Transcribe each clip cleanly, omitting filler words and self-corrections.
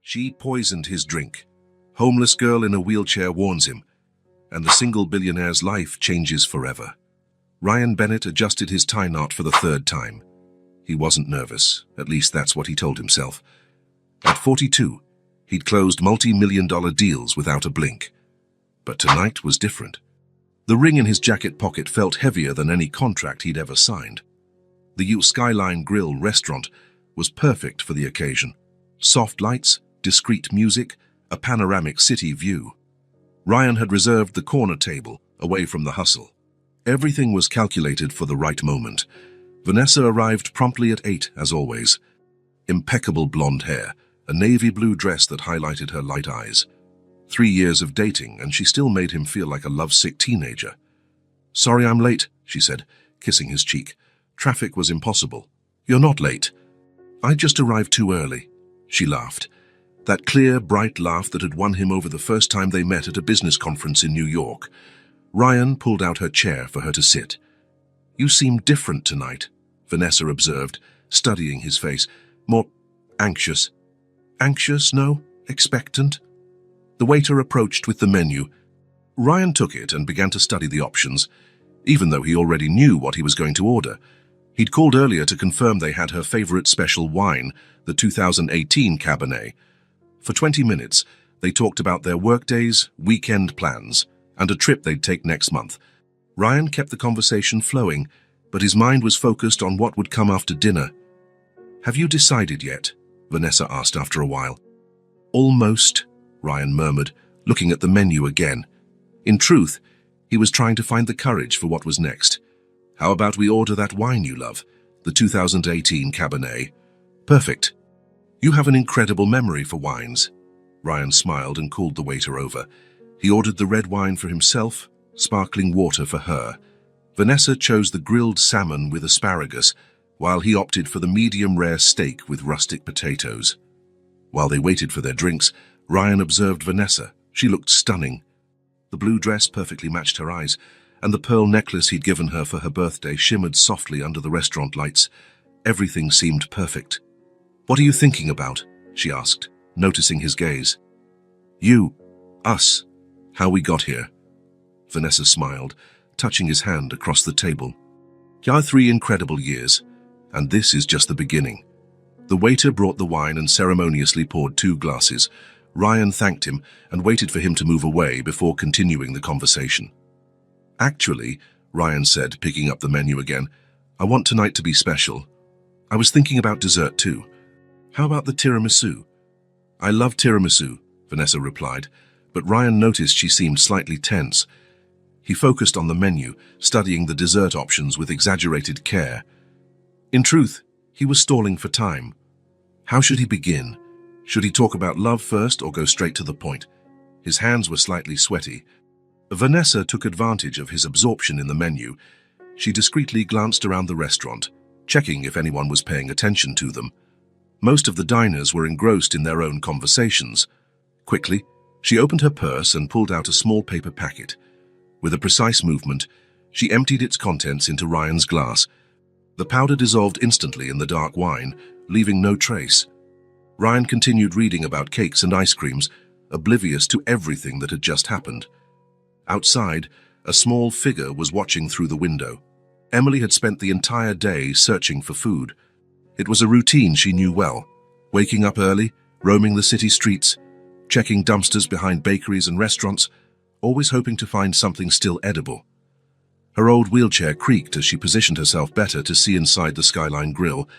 She poisoned his drink. Homeless girl in a wheelchair warns him, and the single billionaire's life changes forever. Ryan Bennett adjusted his tie knot for the third time. He wasn't nervous, at least that's what he told himself. At 42, he'd closed multi-million-dollar deals without a blink. But tonight was different. The ring in his jacket pocket felt heavier than any contract he'd ever signed. The U Skyline Grill restaurant was perfect for the occasion. Soft lights, discreet music, a panoramic city view. Ryan had reserved the corner table, away from the hustle. Everything was calculated for the right moment. Vanessa arrived promptly at 8, as always. Impeccable blonde hair, a navy blue dress that highlighted her light eyes. 3 years of dating, and she still made him feel like a lovesick teenager. "Sorry I'm late," she said, kissing his cheek. "Traffic was impossible." "You're not late." "I just arrived too early," she laughed. That clear, bright laugh that had won him over the first time they met at a business conference in New York. Ryan pulled out her chair for her to sit. "You seem different tonight," Vanessa observed, studying his face. "More anxious." "Anxious, no? Expectant?" The waiter approached with the menu. Ryan took it and began to study the options, even though he already knew what he was going to order. He'd called earlier to confirm they had her favorite special wine, the 2018 Cabernet. For 20 minutes, they talked about their workdays, weekend plans, and a trip they'd take next month. Ryan kept the conversation flowing, but his mind was focused on what would come after dinner. "Have you decided yet?" Vanessa asked after a while. "Almost," Ryan murmured, looking at the menu again. In truth, he was trying to find the courage for what was next. "How about we order that wine you love, the 2018 Cabernet?" "Perfect. You have an incredible memory for wines." Ryan smiled and called the waiter over. He ordered the red wine for himself, sparkling water for her. Vanessa chose the grilled salmon with asparagus, while he opted for the medium-rare steak with rustic potatoes. While they waited for their drinks, Ryan observed Vanessa. She looked stunning. The blue dress perfectly matched her eyes, and the pearl necklace he'd given her for her birthday shimmered softly under the restaurant lights. Everything seemed perfect. "What are you thinking about?" she asked, noticing his gaze. "You. Us. How we got here." Vanessa smiled, touching his hand across the table. "Our 3 incredible years, and this is just the beginning." The waiter brought the wine and ceremoniously poured 2 glasses. Ryan thanked him and waited for him to move away before continuing the conversation. "Actually," Ryan said, picking up the menu again, "I want tonight to be special. I was thinking about dessert too. How about the tiramisu?" "I love tiramisu," Vanessa replied, but Ryan noticed she seemed slightly tense. He focused on the menu, studying the dessert options with exaggerated care. In truth, he was stalling for time. How should he begin? Should he talk about love first or go straight to the point? His hands were slightly sweaty. Vanessa took advantage of his absorption in the menu. She discreetly glanced around the restaurant, checking if anyone was paying attention to them. Most of the diners were engrossed in their own conversations. Quickly, she opened her purse and pulled out a small paper packet. With a precise movement, she emptied its contents into Ryan's glass. The powder dissolved instantly in the dark wine, leaving no trace. Ryan continued reading about cakes and ice creams, oblivious to everything that had just happened. Outside, a small figure was watching through the window. Emily had spent the entire day searching for food. It was a routine she knew well, waking up early, roaming the city streets, checking dumpsters behind bakeries and restaurants, always hoping to find something still edible. Her old wheelchair creaked as she positioned herself better to see inside the Skyline Grill.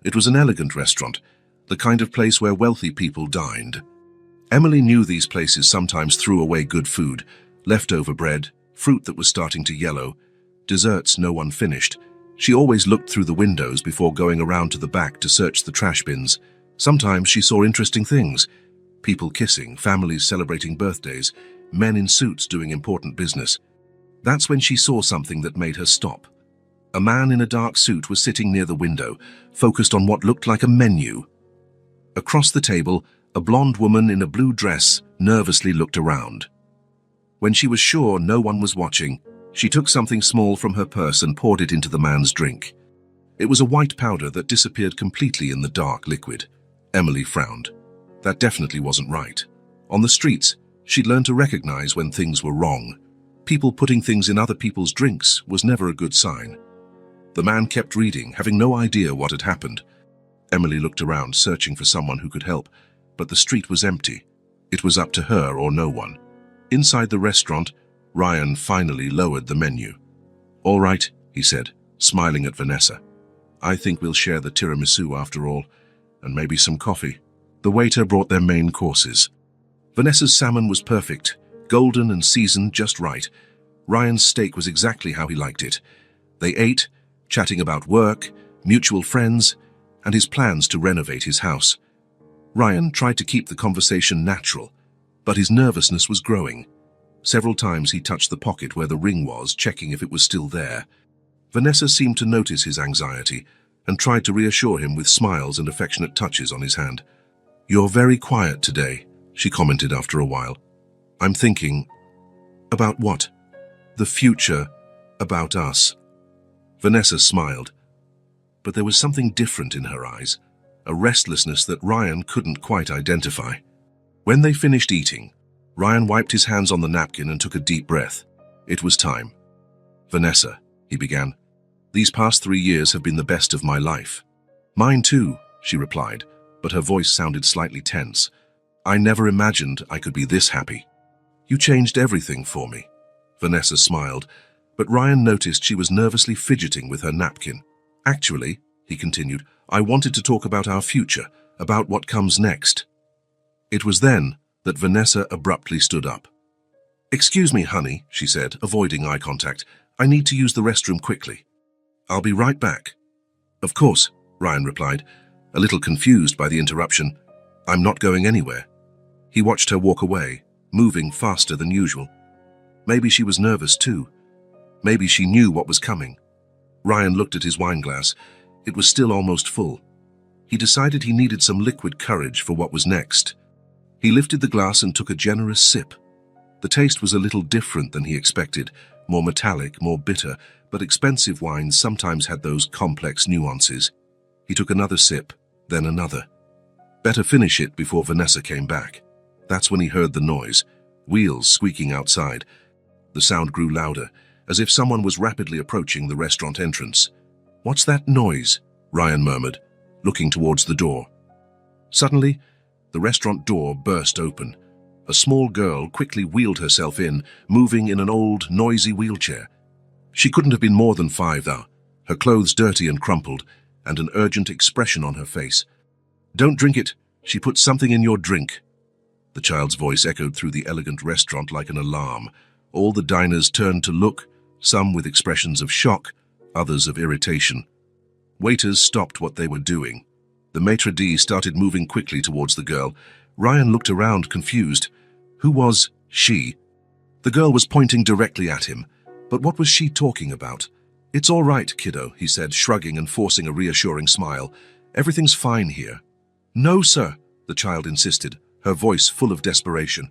It was an elegant restaurant, the kind of place where wealthy people dined. Emily knew these places sometimes threw away good food, leftover bread, fruit that was starting to yellow, desserts no one finished. She always looked through the windows before going around to the back to search the trash bins. Sometimes she saw interesting things. People kissing, families celebrating birthdays, men in suits doing important business. That's when she saw something that made her stop. A man in a dark suit was sitting near the window, focused on what looked like a menu. Across the table, a blonde woman in a blue dress nervously looked around. When she was sure no one was watching, she took something small from her purse and poured it into the man's drink. It was a white powder that disappeared completely in the dark liquid. Emily frowned. That definitely wasn't right. On the streets, she'd learned to recognize when things were wrong. People putting things in other people's drinks was never a good sign. The man kept reading, having no idea what had happened. Emily looked around, searching for someone who could help, but the street was empty. It was up to her or no one. Inside the restaurant, Ryan finally lowered the menu. "All right," he said, smiling at Vanessa. "I think we'll share the tiramisu after all, and maybe some coffee." The waiter brought their main courses. Vanessa's salmon was perfect, golden and seasoned just right. Ryan's steak was exactly how he liked it. They ate, chatting about work, mutual friends, and his plans to renovate his house. Ryan tried to keep the conversation natural, but his nervousness was growing. Several times he touched the pocket where the ring was, checking if it was still there. Vanessa seemed to notice his anxiety and tried to reassure him with smiles and affectionate touches on his hand. "You're very quiet today," she commented after a while. "I'm thinking." "About what?" "The future, about us." Vanessa smiled, but there was something different in her eyes, a restlessness that Ryan couldn't quite identify. When they finished eating, Ryan wiped his hands on the napkin and took a deep breath. It was time. "Vanessa," he began, "these past 3 years have been the best of my life." "Mine too," she replied, but her voice sounded slightly tense. "I never imagined I could be this happy." "You changed everything for me." Vanessa smiled, but Ryan noticed she was nervously fidgeting with her napkin. "Actually," he continued, "I wanted to talk about our future, about what comes next." It was then that Vanessa abruptly stood up. "Excuse me, honey," she said, avoiding eye contact. "I need to use the restroom quickly." "I'll be right back." "Of course," Ryan replied, a little confused by the interruption. "I'm not going anywhere." He watched her walk away, moving faster than usual. Maybe she was nervous too. Maybe she knew what was coming. Ryan looked at his wine glass. It was still almost full. He decided he needed some liquid courage for what was next. He lifted the glass and took a generous sip. The taste was a little different than he expected, more metallic, more bitter, but expensive wines sometimes had those complex nuances. He took another sip, then another. Better finish it before Vanessa came back. That's when he heard the noise, wheels squeaking outside. The sound grew louder, as if someone was rapidly approaching the restaurant entrance. "What's that noise?" Ryan murmured, looking towards the door. Suddenly, the restaurant door burst open. A small girl quickly wheeled herself in, moving in an old, noisy wheelchair. She couldn't have been more than 5, though, her clothes dirty and crumpled, and an urgent expression on her face. "Don't drink it. She put something in your drink." The child's voice echoed through the elegant restaurant like an alarm. All the diners turned to look, some with expressions of shock, others of irritation. Waiters stopped what they were doing. The maitre d' started moving quickly towards the girl. Ryan looked around, confused. Who was she? The girl was pointing directly at him. But what was she talking about? "It's all right, kiddo," he said, shrugging and forcing a reassuring smile. "Everything's fine here." "No, sir," the child insisted, her voice full of desperation.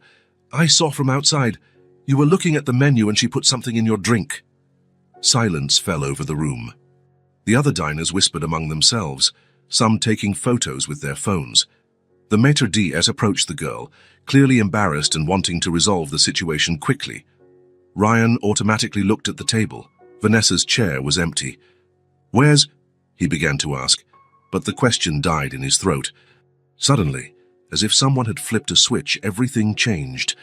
"I saw from outside. You were looking at the menu and she put something in your drink." Silence fell over the room. The other diners whispered among themselves, some taking photos with their phones. The maitre d' approached the girl, clearly embarrassed and wanting to resolve the situation quickly. Ryan automatically looked at the table. Vanessa's chair was empty. "Where's—" he began to ask, but the question died in his throat. Suddenly, as if someone had flipped a switch, everything changed.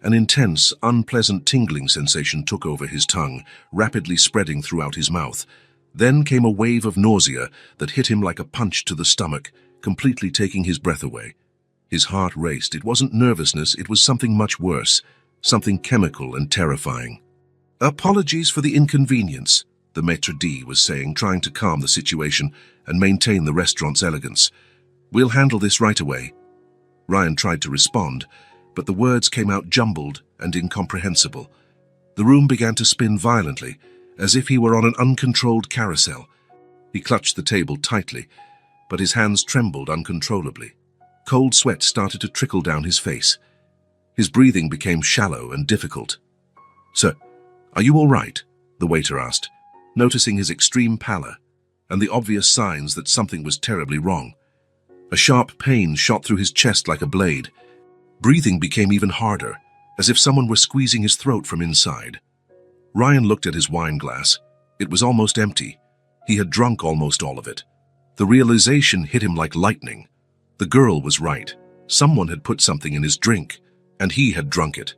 An intense, unpleasant tingling sensation took over his tongue, rapidly spreading throughout his mouth. Then came a wave of nausea that hit him like a punch to the stomach, completely taking his breath away. His heart raced. It wasn't nervousness, it was something much worse, something chemical and terrifying. "Apologies for the inconvenience," the maitre d' was saying, trying to calm the situation and maintain the restaurant's elegance. "We'll handle this right away." Ryan tried to respond, but the words came out jumbled and incomprehensible. The room began to spin violently, as if he were on an uncontrolled carousel. He clutched the table tightly, but his hands trembled uncontrollably. Cold sweat started to trickle down his face. His breathing became shallow and difficult. "Sir, are you all right?" the waiter asked, noticing his extreme pallor and the obvious signs that something was terribly wrong. A sharp pain shot through his chest like a blade. Breathing became even harder, as if someone were squeezing his throat from inside. Ryan looked at his wine glass. It was almost empty. He had drunk almost all of it. The realization hit him like lightning. The girl was right. Someone had put something in his drink, and he had drunk it.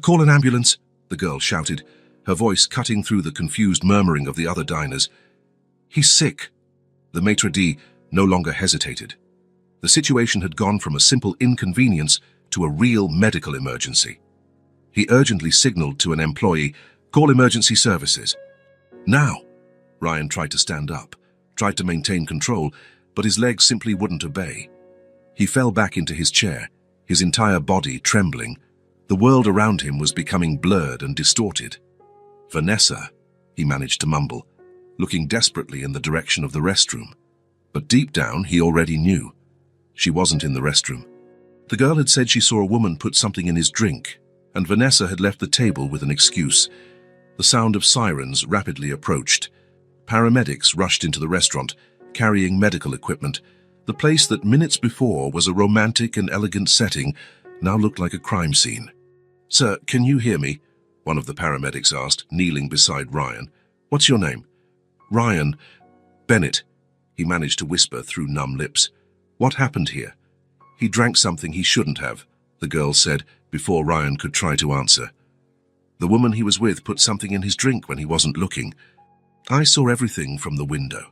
Call an ambulance," the girl shouted, her voice cutting through the confused murmuring of the other diners. "He's sick." The maitre d' no longer hesitated. The situation had gone from a simple inconvenience to a real medical emergency. He urgently signaled to an employee, "Call emergency services." "Now!" Ryan tried to stand up, tried to maintain control, but his legs simply wouldn't obey. He fell back into his chair, his entire body trembling. The world around him was becoming blurred and distorted. "Vanessa," he managed to mumble, looking desperately in the direction of the restroom. But deep down, he already knew. She wasn't in the restroom. The girl had said she saw a woman put something in his drink, and Vanessa had left the table with an excuse. The sound of sirens rapidly approached. Paramedics rushed into the restaurant, carrying medical equipment. The place that minutes before was a romantic and elegant setting now looked like a crime scene. "Sir, can you hear me?" one of the paramedics asked, kneeling beside Ryan. "What's your name?" "Ryan Bennett," he managed to whisper through numb lips. "What happened here?" "He drank something he shouldn't have," the girl said, before Ryan could try to answer. "The woman he was with put something in his drink when he wasn't looking. I saw everything from the window."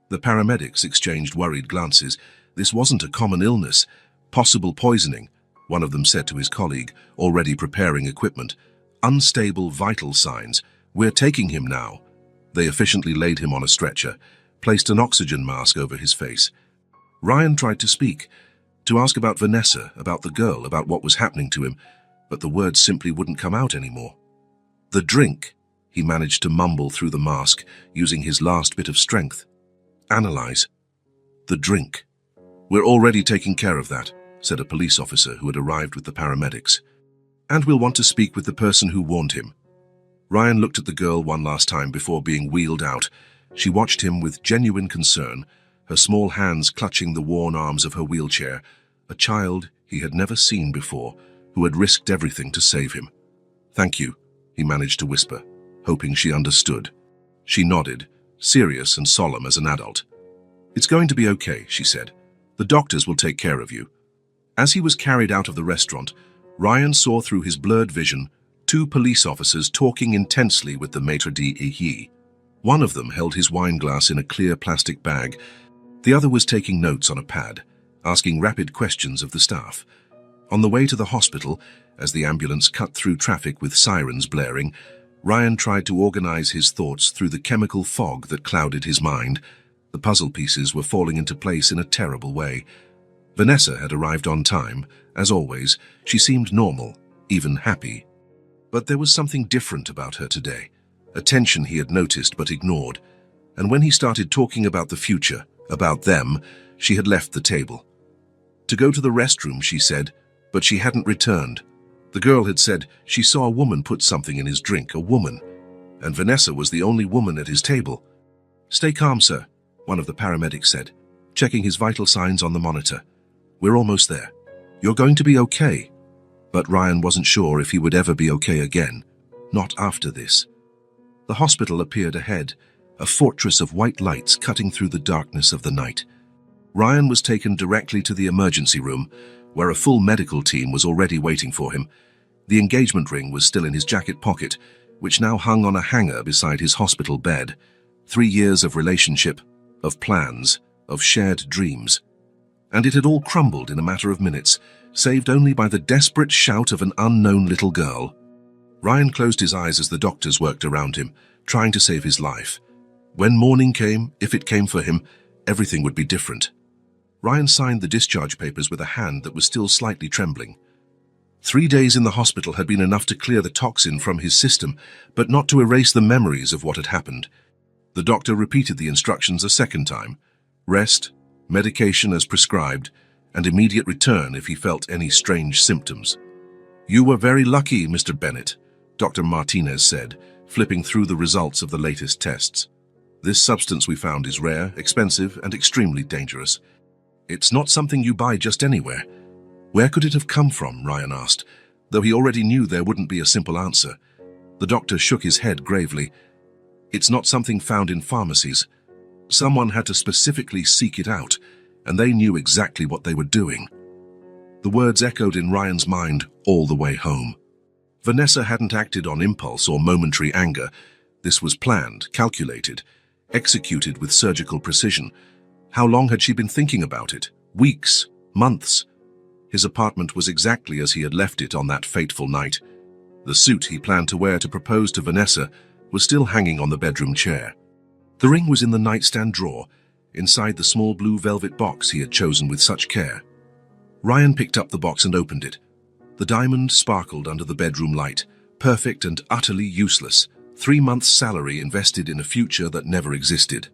The paramedics exchanged worried glances. This wasn't a common illness. Possible poisoning, one of them said to his colleague, already preparing equipment. "Unstable vital signs. We're taking him now." They efficiently laid him on a stretcher, placed an oxygen mask over his face. Ryan tried to speak, to ask about Vanessa, about the girl, about what was happening to him, but the words simply wouldn't come out anymore. "The drink," he managed to mumble through the mask, using his last bit of strength. "Analyze. The drink." "We're already taking care of that," said a police officer who had arrived with the paramedics. "And we'll want to speak with the person who warned him." Ryan looked at the girl one last time before being wheeled out. She watched him with genuine concern, her small hands clutching the worn arms of her wheelchair, a child he had never seen before, who had risked everything to save him. "Thank you," he managed to whisper, hoping she understood. She nodded, serious and solemn as an adult. "It's going to be okay," she said. "The doctors will take care of you." As he was carried out of the restaurant, Ryan saw through his blurred vision 2 police officers talking intensely with the maitre d'. One of them held his wine glass in a clear plastic bag. The other was taking notes on a pad, asking rapid questions of the staff. On the way to the hospital, as the ambulance cut through traffic with sirens blaring, Ryan tried to organize his thoughts through the chemical fog that clouded his mind. The puzzle pieces were falling into place in a terrible way. Vanessa had arrived on time. As always, she seemed normal, even happy. But there was something different about her today, a tension he had noticed but ignored. And when he started talking about the future, about them, she had left the table. To go to the restroom, she said, but she hadn't returned. The girl had said she saw a woman put something in his drink, a woman, and Vanessa was the only woman at his table. "Stay calm, sir," one of the paramedics said, checking his vital signs on the monitor. "We're almost there. You're going to be okay." But Ryan wasn't sure if he would ever be okay again, not after this. The hospital appeared ahead, a fortress of white lights cutting through the darkness of the night. Ryan was taken directly to the emergency room, where a full medical team was already waiting for him. The engagement ring was still in his jacket pocket, which now hung on a hanger beside his hospital bed. 3 years of relationship, of plans, of shared dreams. And it had all crumbled in a matter of minutes, saved only by the desperate shout of an unknown little girl. Ryan closed his eyes as the doctors worked around him, trying to save his life. When morning came, if it came for him, everything would be different. Ryan signed the discharge papers with a hand that was still slightly trembling. 3 days in the hospital had been enough to clear the toxin from his system, but not to erase the memories of what had happened. The doctor repeated the instructions a second time. Rest, medication as prescribed, and immediate return if he felt any strange symptoms. "You were very lucky, Mr. Bennett," Dr. Martinez said, flipping through the results of the latest tests. "This substance we found is rare, expensive, and extremely dangerous. It's not something you buy just anywhere. Where could it have come from? Ryan asked, though he already knew there wouldn't be a simple answer. The doctor shook his head gravely. It's not something found in pharmacies. Someone had to specifically seek it out, and they knew exactly what they were doing. The words echoed in Ryan's mind all the way home. Vanessa hadn't acted on impulse or momentary anger. This was planned, calculated, executed with surgical precision. How long had she been thinking about it? Weeks? Months? His apartment was exactly as he had left it on that fateful night. The suit he planned to wear to propose to Vanessa was still hanging on the bedroom chair. The ring was in the nightstand drawer, inside the small blue velvet box he had chosen with such care. Ryan picked up the box and opened it. The diamond sparkled under the bedroom light, perfect and utterly useless. 3 months' salary invested in a future that never existed.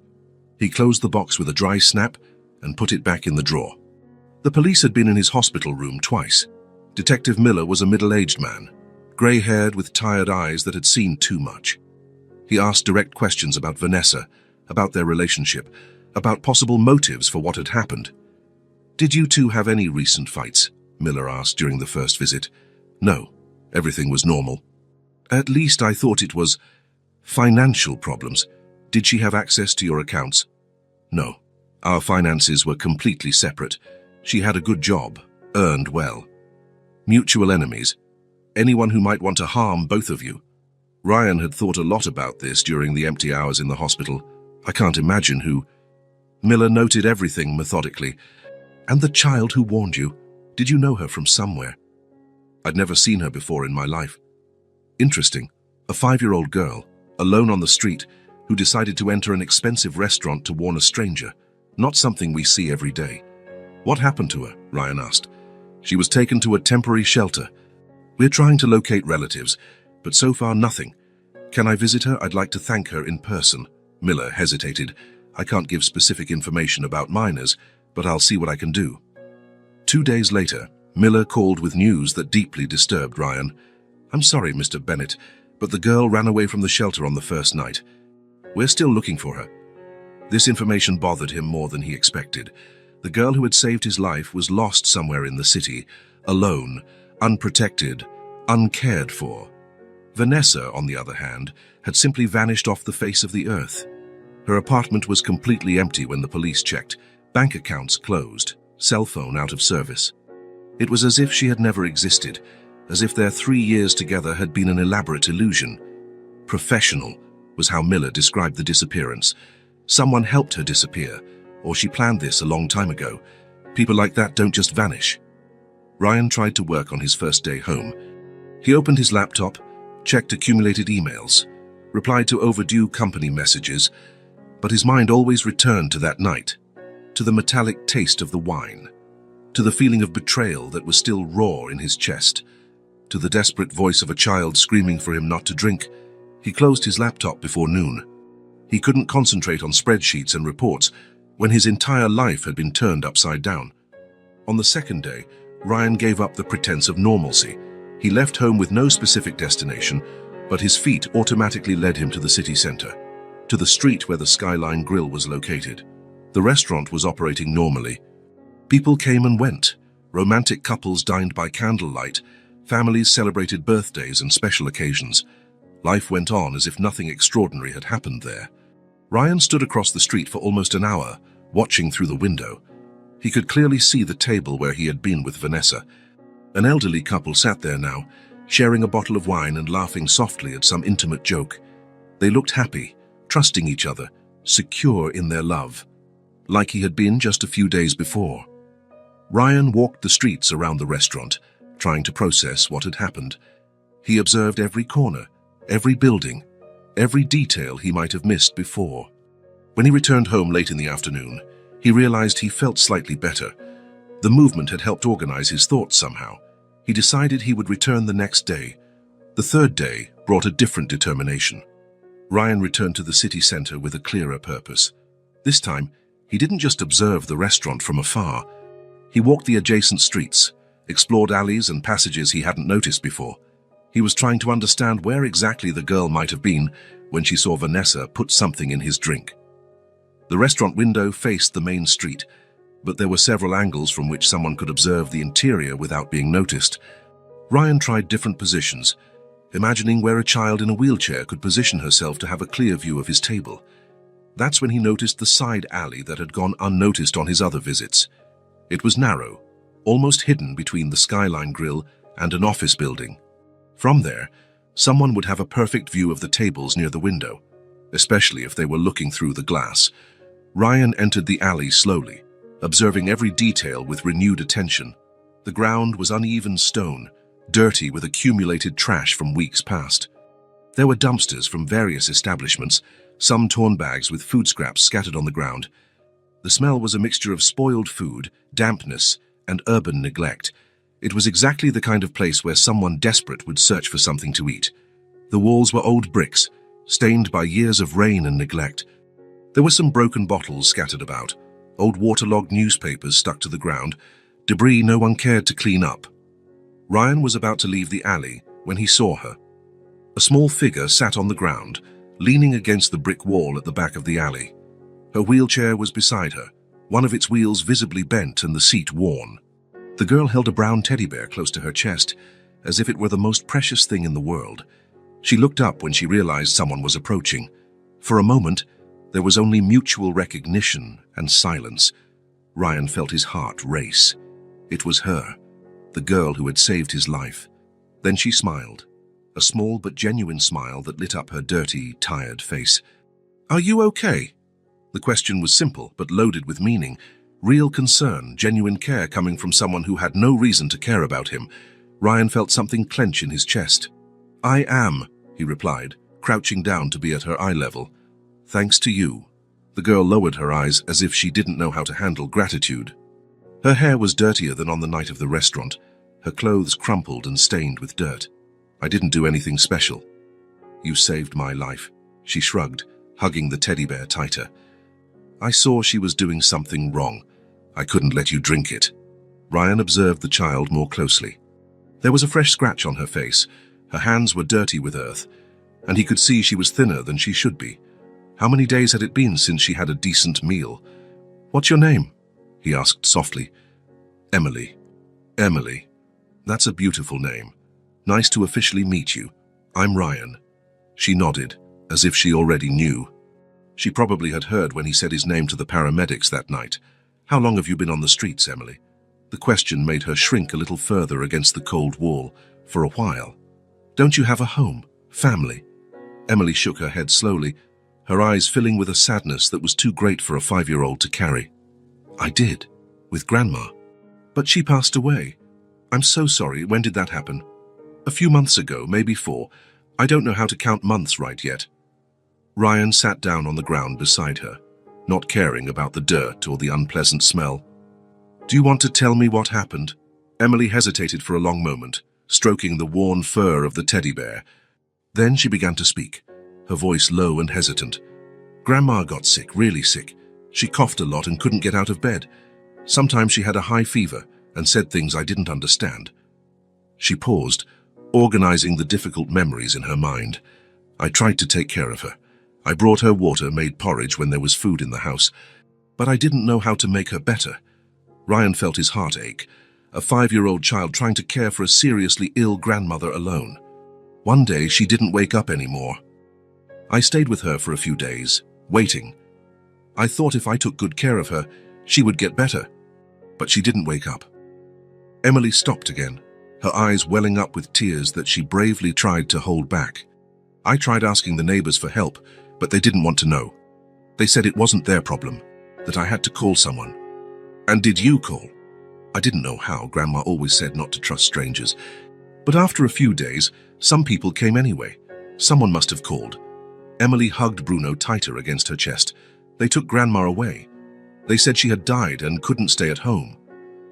He closed the box with a dry snap and put it back in the drawer. The police had been in his hospital room twice. Detective Miller was a middle-aged man, grey-haired with tired eyes that had seen too much. He asked direct questions about Vanessa, about their relationship, about possible motives for what had happened. "Did you two have any recent fights?" Miller asked during the first visit. "No, everything was normal." "At least I thought it was financial problems. Did she have access to your accounts?" "No, our finances were completely separate. She had a good job, earned well." "Mutual enemies? Anyone who might want to harm both of you?" Ryan had thought a lot about this during the empty hours in the hospital. "I can't imagine who." Miller noted everything methodically. "And the child who warned you, did you know her from somewhere?" "I'd never seen her before in my life." "Interesting. A 5-year-old girl, alone on the street, who decided to enter an expensive restaurant to warn a stranger. Not something we see every day." "What happened to her?" Ryan asked. "She was taken to a temporary shelter. We're trying to locate relatives, but so far nothing. Can I visit her? I'd like to thank her in person." Miller hesitated. "I can't give specific information about minors, but I'll see what I can do." 2 days later, Miller called with news that deeply disturbed Ryan. "I'm sorry, Mr. Bennett, but the girl ran away from the shelter on the first night. We're still looking for her." This information bothered him more than he expected. The girl who had saved his life was lost somewhere in the city, alone, unprotected, uncared for. Vanessa, on the other hand, had simply vanished off the face of the earth. Her apartment was completely empty when the police checked, bank accounts closed, cell phone out of service. It was as if she had never existed, as if their 3 years together had been an elaborate illusion. Professional was how Miller described the disappearance. Someone helped her disappear, or she planned this a long time ago. People like that don't just vanish. Ryan tried to work on his first day home. He opened his laptop, checked accumulated emails, replied to overdue company messages, but his mind always returned to that night, to the metallic taste of the wine, to the feeling of betrayal that was still raw in his chest, to the desperate voice of a child screaming for him not to drink. He closed his laptop before noon. He couldn't concentrate on spreadsheets and reports when his entire life had been turned upside down. On the second day, Ryan gave up the pretense of normalcy. He left home with no specific destination, but his feet automatically led him to the city center, to the street where the Skyline Grill was located. The restaurant was operating normally. People came and went. Romantic couples dined by candlelight. Families celebrated birthdays and special occasions. Life went on as if nothing extraordinary had happened there. Ryan stood across the street for almost an hour, watching through the window. He could clearly see the table where he had been with Vanessa. An elderly couple sat there now, sharing a bottle of wine and laughing softly at some intimate joke. They looked happy, trusting each other, secure in their love, like he had been just a few days before. Ryan walked the streets around the restaurant, trying to process what had happened. He observed every corner, every building, every detail he might have missed before. When he returned home late in the afternoon, he realized he felt slightly better. The movement had helped organize his thoughts somehow. He decided he would return the next day. The third day brought a different determination. Ryan returned to the city center with a clearer purpose. This time, he didn't just observe the restaurant from afar. He walked the adjacent streets, explored alleys and passages he hadn't noticed before. He was trying to understand where exactly the girl might have been when she saw Vanessa put something in his drink. The restaurant window faced the main street. but there were several angles from which someone could observe the interior without being noticed. Ryan tried different positions, imagining where a child in a wheelchair could position herself to have a clear view of his table. That's when he noticed the side alley that had gone unnoticed on his other visits. It was narrow, almost hidden between the Skyline Grill and an office building. From there, someone would have a perfect view of the tables near the window, especially if they were looking through the glass. Ryan entered the alley slowly, observing every detail with renewed attention. The ground was uneven stone, dirty with accumulated trash from weeks past. There were dumpsters from various establishments, some torn bags with food scraps scattered on the ground. The smell was a mixture of spoiled food, dampness, and urban neglect. It was exactly the kind of place where someone desperate would search for something to eat. The walls were old bricks, stained by years of rain and neglect. There were some broken bottles scattered about, old waterlogged newspapers stuck to the ground, debris no one cared to clean up. Ryan was about to leave the alley when he saw her. A small figure sat on the ground, leaning against the brick wall at the back of the alley. Her wheelchair was beside her, one of its wheels visibly bent and the seat worn. The girl held a brown teddy bear close to her chest, as if it were the most precious thing in the world. She looked up when she realized someone was approaching. For a moment, there was only mutual recognition and silence. Ryan felt his heart race. It was her, the girl who had saved his life. Then she smiled, a small but genuine smile that lit up her dirty, tired face. "Are you okay?" The question was simple but loaded with meaning. Real concern, genuine care coming from someone who had no reason to care about him. Ryan felt something clench in his chest. "I am," he replied, crouching down to be at her eye level. "Thanks to you." The girl lowered her eyes as if she didn't know how to handle gratitude. Her hair was dirtier than on the night of the restaurant, her clothes crumpled and stained with dirt. "I didn't do anything special." "You saved my life," she shrugged, hugging the teddy bear tighter. "I saw she was doing something wrong. I couldn't let you drink it." Ryan observed the child more closely. There was a fresh scratch on her face, her hands were dirty with earth, and he could see she was thinner than she should be. How many days had it been since she had a decent meal? "What's your name?" he asked softly. "Emily." "Emily. That's a beautiful name. Nice to officially meet you. I'm Ryan." She nodded, as if she already knew. She probably had heard when he said his name to the paramedics that night. "How long have you been on the streets, Emily?" The question made her shrink a little further against the cold wall. "For a while." "Don't you have a home? Family?" Emily shook her head slowly, her eyes filling with a sadness that was too great for a 5-year-old to carry. "I did, with Grandma. But she passed away. I'm so sorry. When did that happen?" "A few months ago, maybe 4. I don't know how to count months right yet." Ryan sat down on the ground beside her, not caring about the dirt or the unpleasant smell. "Do you want to tell me what happened?" Emily hesitated for a long moment, stroking the worn fur of the teddy bear. Then she began to speak, her voice low and hesitant. "Grandma got sick, really sick. She coughed a lot and couldn't get out of bed. Sometimes she had a high fever and said things I didn't understand." She paused, organizing the difficult memories in her mind. "I tried to take care of her. I brought her water, made porridge when there was food in the house. But I didn't know how to make her better." Ryan felt his heart ache, a 5-year-old child trying to care for a seriously ill grandmother alone. One day, she didn't wake up anymore. I stayed with her for a few days, waiting. I thought if I took good care of her, she would get better. But she didn't wake up. Emily stopped again, her eyes welling up with tears that she bravely tried to hold back. "I tried asking the neighbors for help, but they didn't want to know. They said it wasn't their problem, that I had to call someone." "And did you call?" "I didn't know how. Grandma always said not to trust strangers. But after a few days, some people came anyway. Someone must have called." Emily hugged Bruno tighter against her chest. "They took Grandma away. They said she had died and couldn't stay at home.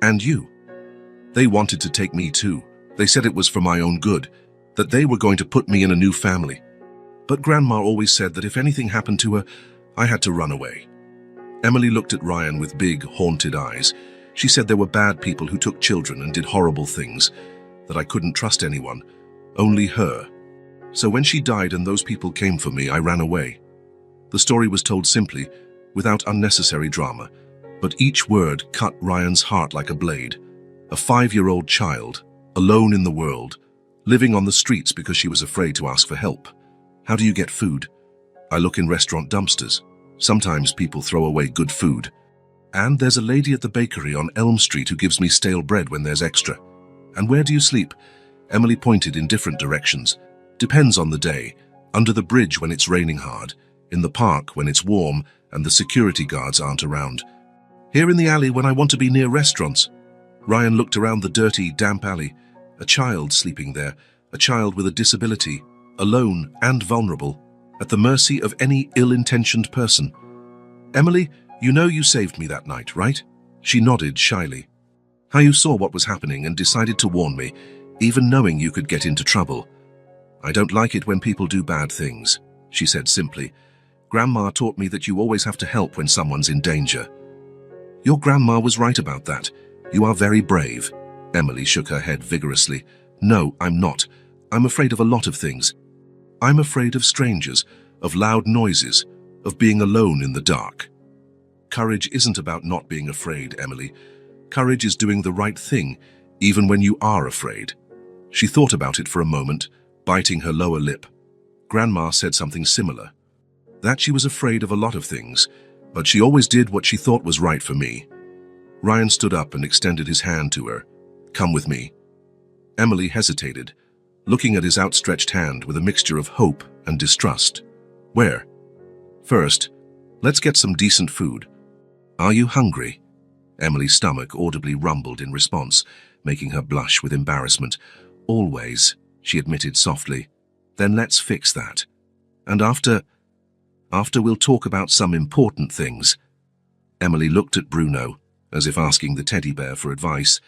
And you. They wanted to take me too. They said it was for my own good, that they were going to put me in a new family. But Grandma always said that if anything happened to her, I had to run away." Emily looked at Ryan with big, haunted eyes. She said there were bad people who took children and did horrible things, that I couldn't trust anyone, only her. So when she died and those people came for me, I ran away. The story was told simply, without unnecessary drama, but each word cut Ryan's heart like a blade. A 5-year-old child, alone in the world, living on the streets because she was afraid to ask for help. How do you get food? I look in restaurant dumpsters. Sometimes people throw away good food. And there's a lady at the bakery on Elm Street who gives me stale bread when there's extra. And where do you sleep? Emily pointed in different directions. Depends on the day. Under the bridge when it's raining hard. In the park when it's warm and the security guards aren't around. Here in the alley when I want to be near restaurants. Ryan looked around the dirty, damp alley. A child sleeping there. A child with a disability. Alone and vulnerable. At the mercy of any ill-intentioned person. Emily, you know you saved me that night, right? She nodded shyly. How you saw what was happening and decided to warn me, even knowing you could get into trouble. I don't like it when people do bad things, she said simply. Grandma taught me that you always have to help when someone's in danger. Your grandma was right about that. You are very brave. Emily shook her head vigorously. No, I'm not. I'm afraid of a lot of things. I'm afraid of strangers, of loud noises, of being alone in the dark. Courage isn't about not being afraid, Emily. Courage is doing the right thing, even when you are afraid. She thought about it for a moment, biting her lower lip. Grandma said something similar. That she was afraid of a lot of things, but she always did what she thought was right for me. Ryan stood up and extended his hand to her. Come with me. Emily hesitated, looking at his outstretched hand with a mixture of hope and distrust. Where? First, let's get some decent food. Are you hungry? Emily's stomach audibly rumbled in response, making her blush with embarrassment. Always, she admitted softly. Then let's fix that. And after we'll talk about some important things. Emily looked at Bruno, as if asking the teddy bear for advice.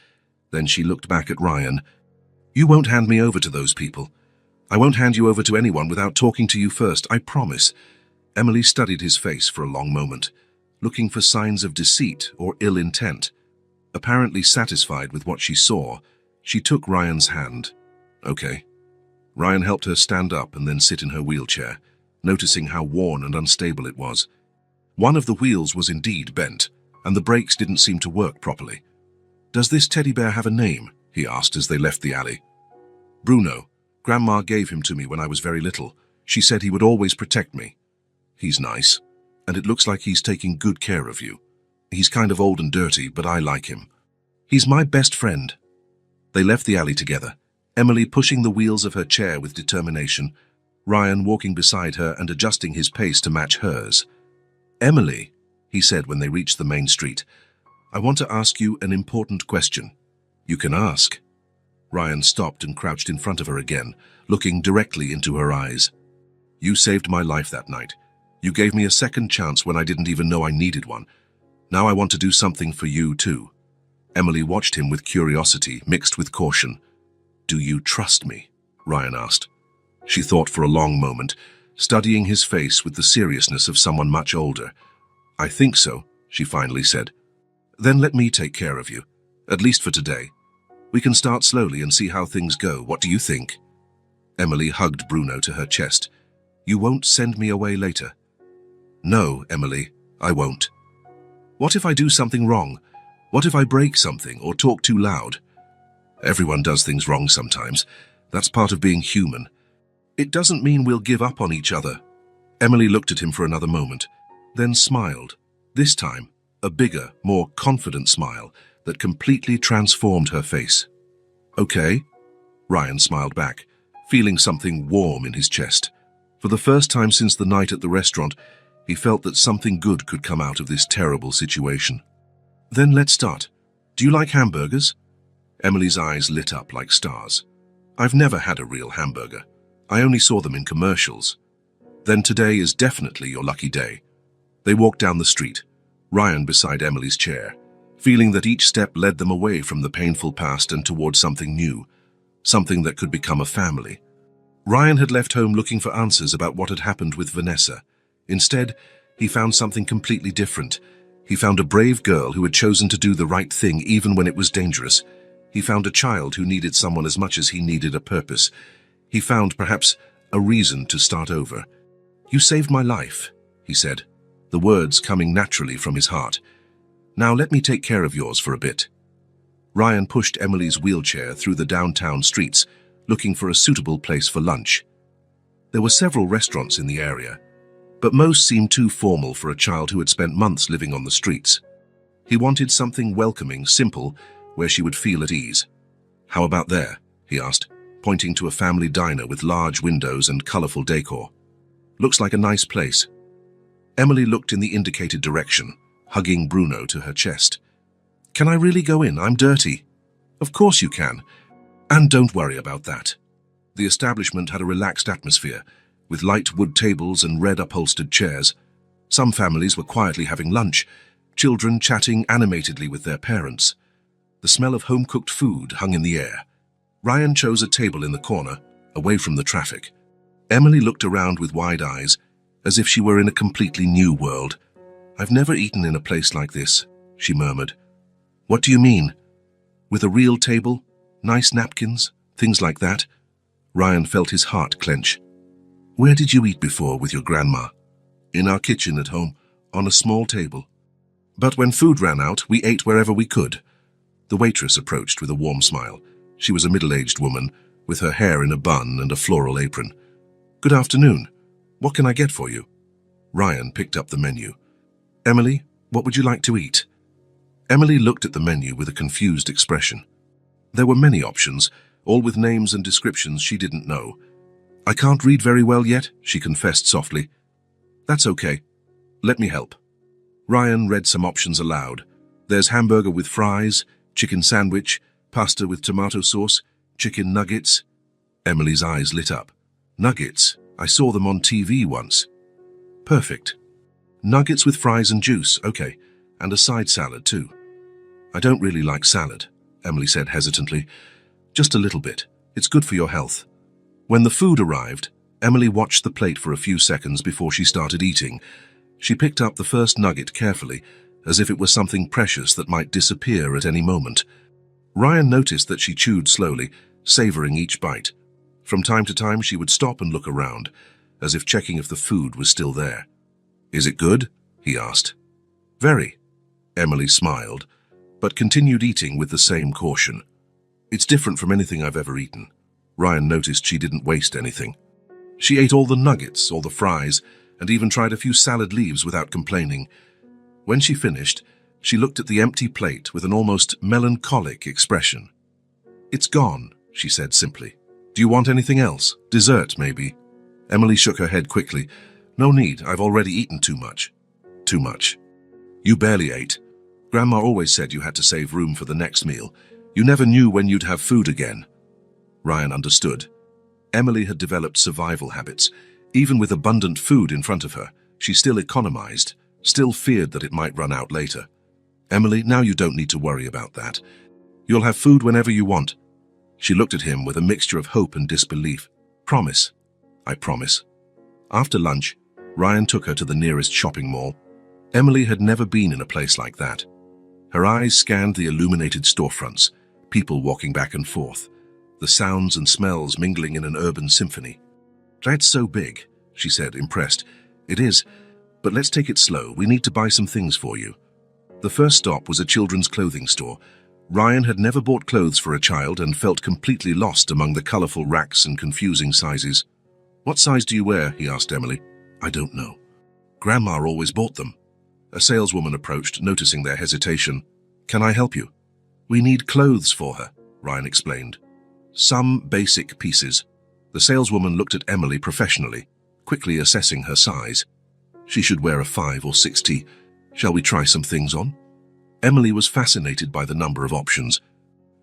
Then she looked back at Ryan. You won't hand me over to those people. I won't hand you over to anyone without talking to you first, I promise. Emily studied his face for a long moment, looking for signs of deceit or ill intent. Apparently satisfied with what she saw, she took Ryan's hand. Okay. Ryan helped her stand up and then sit in her wheelchair, noticing how worn and unstable it was. One of the wheels was indeed bent, and the brakes didn't seem to work properly. Does this teddy bear have a name? He asked as they left the alley. Bruno. Grandma gave him to me when I was very little. She said he would always protect me. He's nice, and it looks like he's taking good care of you. He's kind of old and dirty, but I like him. He's my best friend. They left the alley together, Emily pushing the wheels of her chair with determination, Ryan walking beside her and adjusting his pace to match hers. Emily, he said when they reached the main street, I want to ask you an important question. You can ask. Ryan stopped and crouched in front of her again, looking directly into her eyes. You saved my life that night. You gave me a second chance when I didn't even know I needed one. Now I want to do something for you too. Emily watched him with curiosity mixed with caution. Do you trust me? Ryan asked. She thought for a long moment, studying his face with the seriousness of someone much older. I think so, she finally said. Then let me take care of you, at least for today. We can start slowly and see how things go. What do you think? Emily hugged Bruno to her chest. You won't send me away later? No, Emily, I won't. What if I do something wrong? What if I break something or talk too loud? Everyone does things wrong sometimes. That's part of being human. It doesn't mean we'll give up on each other. Emily looked at him for another moment, then smiled. This time, a bigger, more confident smile that completely transformed her face. Okay, Ryan smiled back, feeling something warm in his chest. For the first time since the night at the restaurant, he felt that something good could come out of this terrible situation. Then let's start. Do you like hamburgers? Emily's eyes lit up like stars. I've never had a real hamburger. I only saw them in commercials. Then today is definitely your lucky day. They walked down the street, Ryan beside Emily's chair, feeling that each step led them away from the painful past and towards something new, something that could become a family. Ryan had left home looking for answers about what had happened with Vanessa. Instead, he found something completely different. He found a brave girl who had chosen to do the right thing even when it was dangerous. He found a child who needed someone as much as he needed a purpose. He found, perhaps, a reason to start over. You saved my life, he said, the words coming naturally from his heart. Now let me take care of yours for a bit. Ryan pushed Emily's wheelchair through the downtown streets, looking for a suitable place for lunch. There were several restaurants in the area, but most seemed too formal for a child who had spent months living on the streets. He wanted something welcoming, simple, where she would feel at ease. "How about there?" he asked, pointing to a family diner with large windows and colorful decor. "Looks like a nice place." Emily looked in the indicated direction, hugging Bruno to her chest. "Can I really go in? I'm dirty." "Of course you can. And don't worry about that." The establishment had a relaxed atmosphere, with light wood tables and red upholstered chairs. Some families were quietly having lunch, children chatting animatedly with their parents. The smell of home-cooked food hung in the air. Ryan chose a table in the corner, away from the traffic. Emily looked around with wide eyes, as if she were in a completely new world. "I've never eaten in a place like this," she murmured. "What do you mean? With a real table? Nice napkins? Things like that?" Ryan felt his heart clench. "Where did you eat before with your grandma?" "In our kitchen at home, on a small table. But when food ran out, we ate wherever we could." The waitress approached with a warm smile. She was a middle-aged woman, with her hair in a bun and a floral apron. "Good afternoon. What can I get for you?" Ryan picked up the menu. "Emily, what would you like to eat?" Emily looked at the menu with a confused expression. There were many options, all with names and descriptions she didn't know. "I can't read very well yet," she confessed softly. "That's okay. Let me help." Ryan read some options aloud. "There's hamburger with fries, chicken sandwich, pasta with tomato sauce, chicken nuggets." Emily's eyes lit up. "Nuggets? I saw them on TV once." "Perfect. Nuggets with fries and juice, okay, and a side salad too." "I don't really like salad," Emily said hesitantly. "Just a little bit. It's good for your health." When the food arrived, Emily watched the plate for a few seconds before she started eating. She picked up the first nugget carefully, as if it was something precious that might disappear at any moment. Ryan noticed that she chewed slowly, savoring each bite. From time to time, she would stop and look around, as if checking if the food was still there. "Is it good?" he asked. "Very." Emily smiled, but continued eating with the same caution. "It's different from anything I've ever eaten." Ryan noticed she didn't waste anything. She ate all the nuggets, all the fries, and even tried a few salad leaves without complaining. When she finished, she looked at the empty plate with an almost melancholic expression. "It's gone," she said simply. "Do you want anything else? Dessert, maybe?" Emily shook her head quickly. "No need, I've already eaten too much." "Too much? You barely ate. Grandma always said you had to save room for the next meal. You never knew when you'd have food again." Ryan understood. Emily had developed survival habits. Even with abundant food in front of her, she still economized, still feared that it might run out later. "Emily, now you don't need to worry about that. You'll have food whenever you want." She looked at him with a mixture of hope and disbelief. "Promise." "I promise." After lunch, Ryan took her to the nearest shopping mall. Emily had never been in a place like that. Her eyes scanned the illuminated storefronts, people walking back and forth, the sounds and smells mingling in an urban symphony. "That's so big," she said, impressed. "It is, but let's take it slow. We need to buy some things for you." The first stop was a children's clothing store. Ryan had never bought clothes for a child and felt completely lost among the colorful racks and confusing sizes. "What size do you wear?" he asked Emily. "I don't know. Grandma always bought them." A saleswoman approached, noticing their hesitation. "Can I help you?" "We need clothes for her," Ryan explained. "Some basic pieces." The saleswoman looked at Emily professionally, quickly assessing her size. "She should wear a 5 or 6T. Shall we try some things on?" Emily was fascinated by the number of options.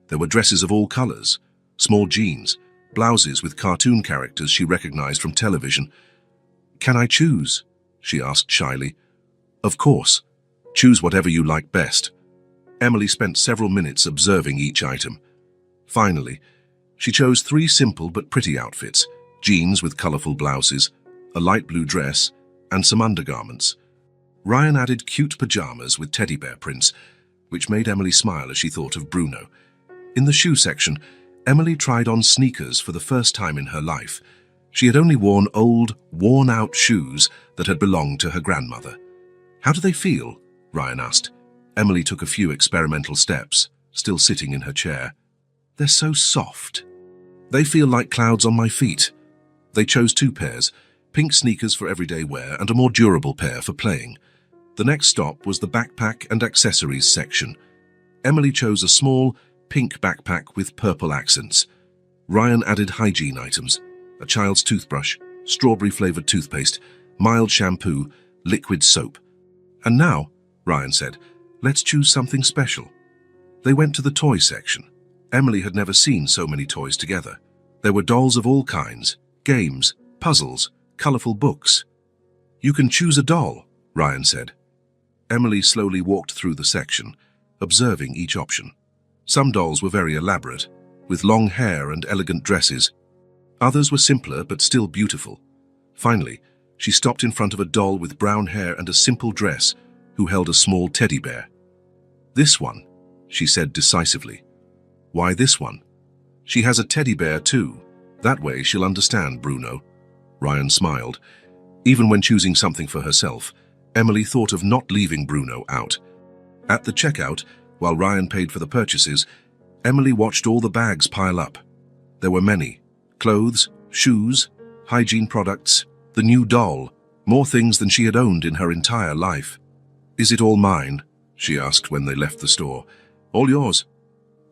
There were dresses of all colors, small jeans, blouses with cartoon characters she recognized from television. "Can I choose?" she asked shyly. "Of course. Choose whatever you like best." Emily spent several minutes observing each item. Finally, she chose 3 simple but pretty outfits: jeans with colorful blouses, a light blue dress, and some undergarments. Ryan added cute pajamas with teddy bear prints, which made Emily smile as she thought of Bruno. In the shoe section, Emily tried on sneakers for the first time in her life. She had only worn old, worn-out shoes that had belonged to her grandmother. "How do they feel?" Ryan asked. Emily took a few experimental steps, still sitting in her chair. They're so soft. They feel like clouds on my feet. They chose 2 pairs, pink sneakers for everyday wear and a more durable pair for playing. The next stop was the backpack and accessories section. Emily chose a small, pink backpack with purple accents. Ryan added hygiene items, a child's toothbrush, strawberry-flavored toothpaste, mild shampoo, liquid soap. And now, Ryan said, let's choose something special. They went to the toy section. Emily had never seen so many toys together. There were dolls of all kinds, games, puzzles, colorful books. You can choose a doll, Ryan said. Emily slowly walked through the section, observing each option. Some dolls were very elaborate, with long hair and elegant dresses. Others were simpler but still beautiful. Finally, she stopped in front of a doll with brown hair and a simple dress, who held a small teddy bear. This one, she said decisively. Why this one? She has a teddy bear too. That way she'll understand, Bruno. Ryan smiled. Even when choosing something for herself, Emily thought of not leaving Bruno out. At the checkout, while Ryan paid for the purchases, Emily watched all the bags pile up. There were many. Clothes, shoes, hygiene products, the new doll, more things than she had owned in her entire life. Is it all mine? She asked when they left the store. All yours.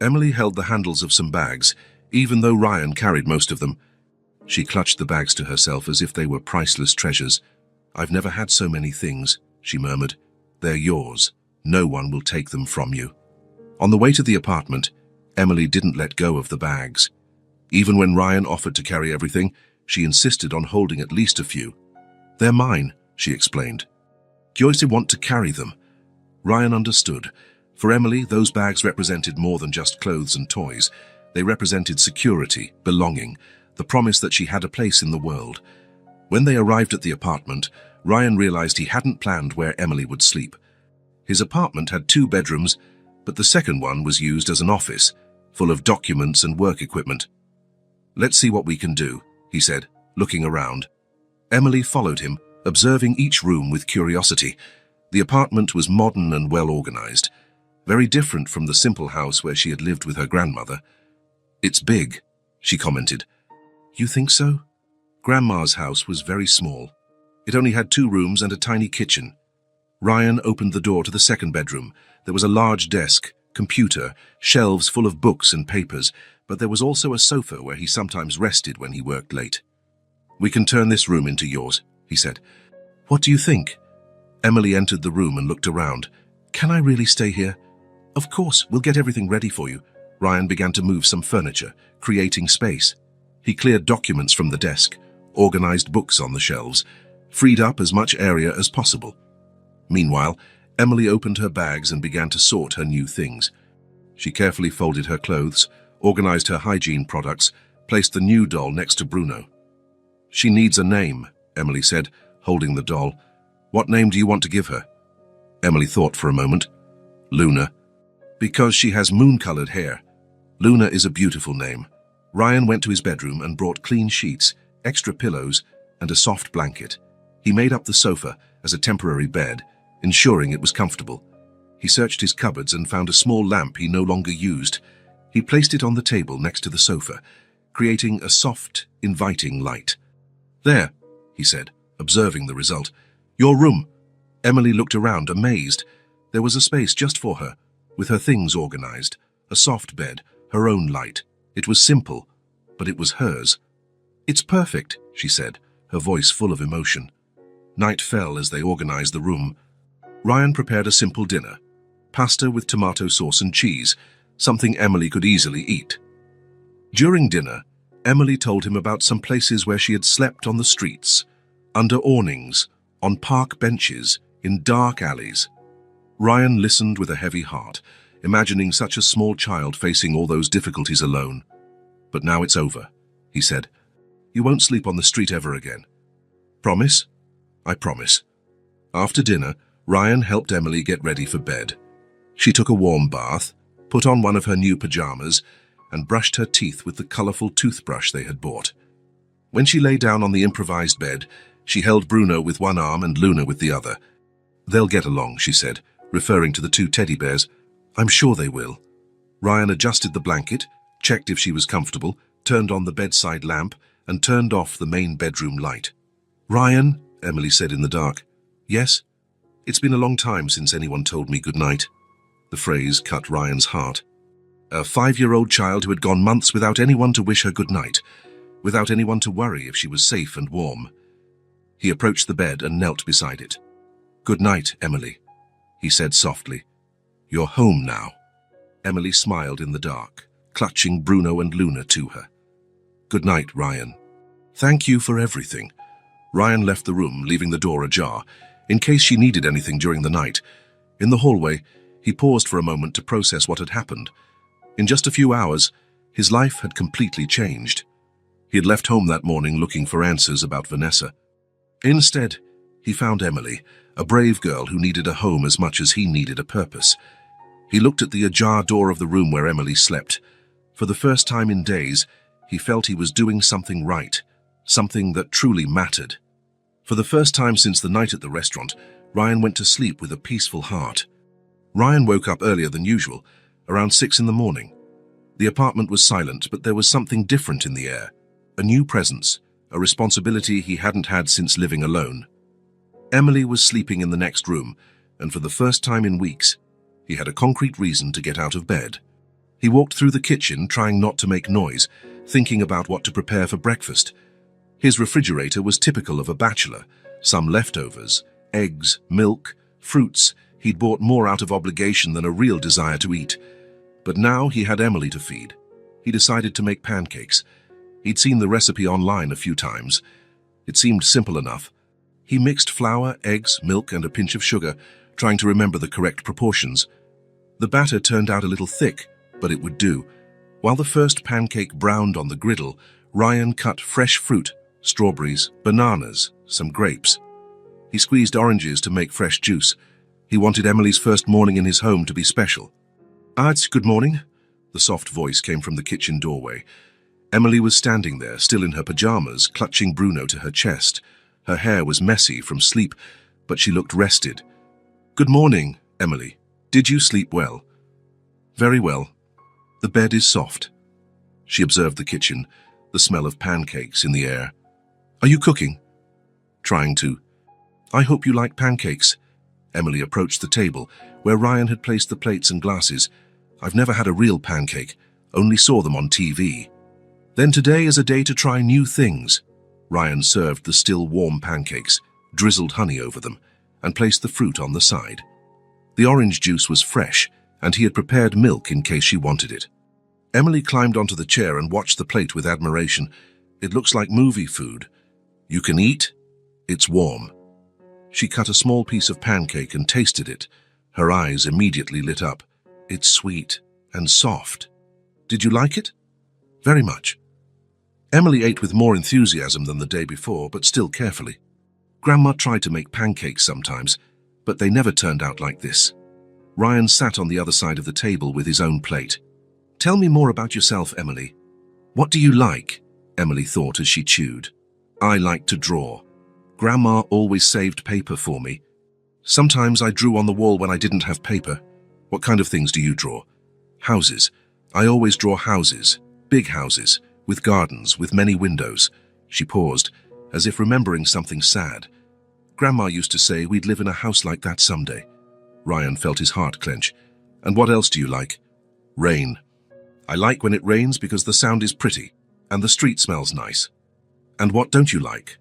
Emily held the handles of some bags, even though Ryan carried most of them. She clutched the bags to herself as if they were priceless treasures. I've never had so many things, she murmured. They're yours. No one will take them from you. On the way to the apartment, Emily didn't let go of the bags. Even when Ryan offered to carry everything, she insisted on holding at least a few. They're mine, she explained. Joyce want to carry them. Ryan understood. For Emily, those bags represented more than just clothes and toys. They represented security, belonging, the promise that she had a place in the world. When they arrived at the apartment, Ryan realized he hadn't planned where Emily would sleep. His apartment had 2 bedrooms, but the second one was used as an office, full of documents and work equipment. Let's see what we can do, he said, looking around. Emily followed him, observing each room with curiosity. The apartment was modern and well-organized, very different from the simple house where she had lived with her grandmother. It's big, she commented. You think so? Grandma's house was very small. It only had 2 rooms and a tiny kitchen. Ryan opened the door to the second bedroom. There was a large desk, computer, shelves full of books and papers, but there was also a sofa where he sometimes rested when he worked late. We can turn this room into yours, he said. What do you think? Emily entered the room and looked around. Can I really stay here? Of course, we'll get everything ready for you. Ryan began to move some furniture, creating space. He cleared documents from the desk, organized books on the shelves, freed up as much area as possible. Meanwhile, Emily opened her bags and began to sort her new things. She carefully folded her clothes, organized her hygiene products, placed the new doll next to Bruno. She needs a name, Emily said, holding the doll. What name do you want to give her? Emily thought for a moment. Luna. Because she has moon-colored hair. Luna is a beautiful name. Ryan went to his bedroom and brought clean sheets, extra pillows, and a soft blanket. He made up the sofa as a temporary bed, ensuring it was comfortable. He searched his cupboards and found a small lamp he no longer used. He placed it on the table next to the sofa, creating a soft, inviting light. There, he said, observing the result. Your room. Emily looked around, amazed. There was a space just for her, with her things organized, a soft bed, her own light. It was simple, but it was hers. It's perfect, she said, her voice full of emotion. Night fell as they organized the room. Ryan prepared a simple dinner, pasta with tomato sauce and cheese, something Emily could easily eat. During dinner, Emily told him about some places where she had slept on the streets, under awnings, on park benches, in dark alleys. Ryan listened with a heavy heart, imagining such a small child facing all those difficulties alone. But now it's over, he said. You won't sleep on the street ever again. Promise? I promise. After dinner, Ryan helped Emily get ready for bed. She took a warm bath, put on one of her new pajamas, and brushed her teeth with the colorful toothbrush they had bought. When she lay down on the improvised bed, she held Bruno with one arm and Luna with the other. They'll get along, she said, referring to the two teddy bears. I'm sure they will. Ryan adjusted the blanket, checked if she was comfortable, turned on the bedside lamp, and turned off the main bedroom light. Ryan, Emily said in the dark. Yes? It's been a long time since anyone told me good night. The phrase cut Ryan's heart. A 5-year-old child who had gone months without anyone to wish her good night, without anyone to worry if she was safe and warm. He approached the bed and knelt beside it. Good night, Emily, he said softly. You're home now. Emily smiled in the dark, clutching Bruno and Luna to her. Good night, Ryan. Thank you for everything. Ryan left the room, leaving the door ajar, in case she needed anything during the night. In the hallway, he paused for a moment to process what had happened. In just a few hours, his life had completely changed. He had left home that morning looking for answers about Vanessa. Instead, he found Emily, a brave girl who needed a home as much as he needed a purpose. He looked at the ajar door of the room where Emily slept. For the first time in days, he felt he was doing something right, something that truly mattered. For the first time since the night at the restaurant, Ryan went to sleep with a peaceful heart. Ryan woke up earlier than usual, around 6 in the morning. The apartment was silent, but there was something different in the air. A new presence, a responsibility he hadn't had since living alone. Emily was sleeping in the next room, and for the first time in weeks, he had a concrete reason to get out of bed. He walked through the kitchen, trying not to make noise, thinking about what to prepare for breakfast. His refrigerator was typical of a bachelor. Some leftovers, eggs, milk, fruits. He'd bought more out of obligation than a real desire to eat. But now he had Emily to feed. He decided to make pancakes. He'd seen the recipe online a few times. It seemed simple enough. He mixed flour, eggs, milk, and a pinch of sugar, trying to remember the correct proportions. The batter turned out a little thick, but it would do. While the first pancake browned on the griddle, Ryan cut fresh fruit, strawberries, bananas, some grapes. He squeezed oranges to make fresh juice. He wanted Emily's first morning in his home to be special. It's good morning. The soft voice came from the kitchen doorway. Emily was standing there, still in her pajamas, clutching Bruno to her chest. Her hair was messy from sleep, but she looked rested. Good morning, Emily. Did you sleep well? Very well. The bed is soft. She observed the kitchen, the smell of pancakes in the air. Are you cooking? Trying to. I hope you like pancakes. Emily approached the table, where Ryan had placed the plates and glasses. I've never had a real pancake, only saw them on TV. Then today is a day to try new things. Ryan served the still warm pancakes, drizzled honey over them, and placed the fruit on the side. The orange juice was fresh, and he had prepared milk in case she wanted it. Emily climbed onto the chair and watched the plate with admiration. It looks like movie food. You can eat. It's warm. She cut a small piece of pancake and tasted it. Her eyes immediately lit up. It's sweet and soft. Did you like it? Very much. Emily ate with more enthusiasm than the day before, but still carefully. Grandma tried to make pancakes sometimes, but they never turned out like this. Ryan sat on the other side of the table with his own plate. Tell me more about yourself, Emily. What do you like? Emily thought as she chewed. I like to draw. Grandma always saved paper for me. Sometimes I drew on the wall when I didn't have paper. What kind of things do you draw? Houses. I always draw houses. Big houses. With gardens, with many windows. She paused, as if remembering something sad. Grandma used to say we'd live in a house like that someday. Ryan felt his heart clench. And what else do you like? Rain. I like when it rains because the sound is pretty, and the street smells nice. And what don't you like?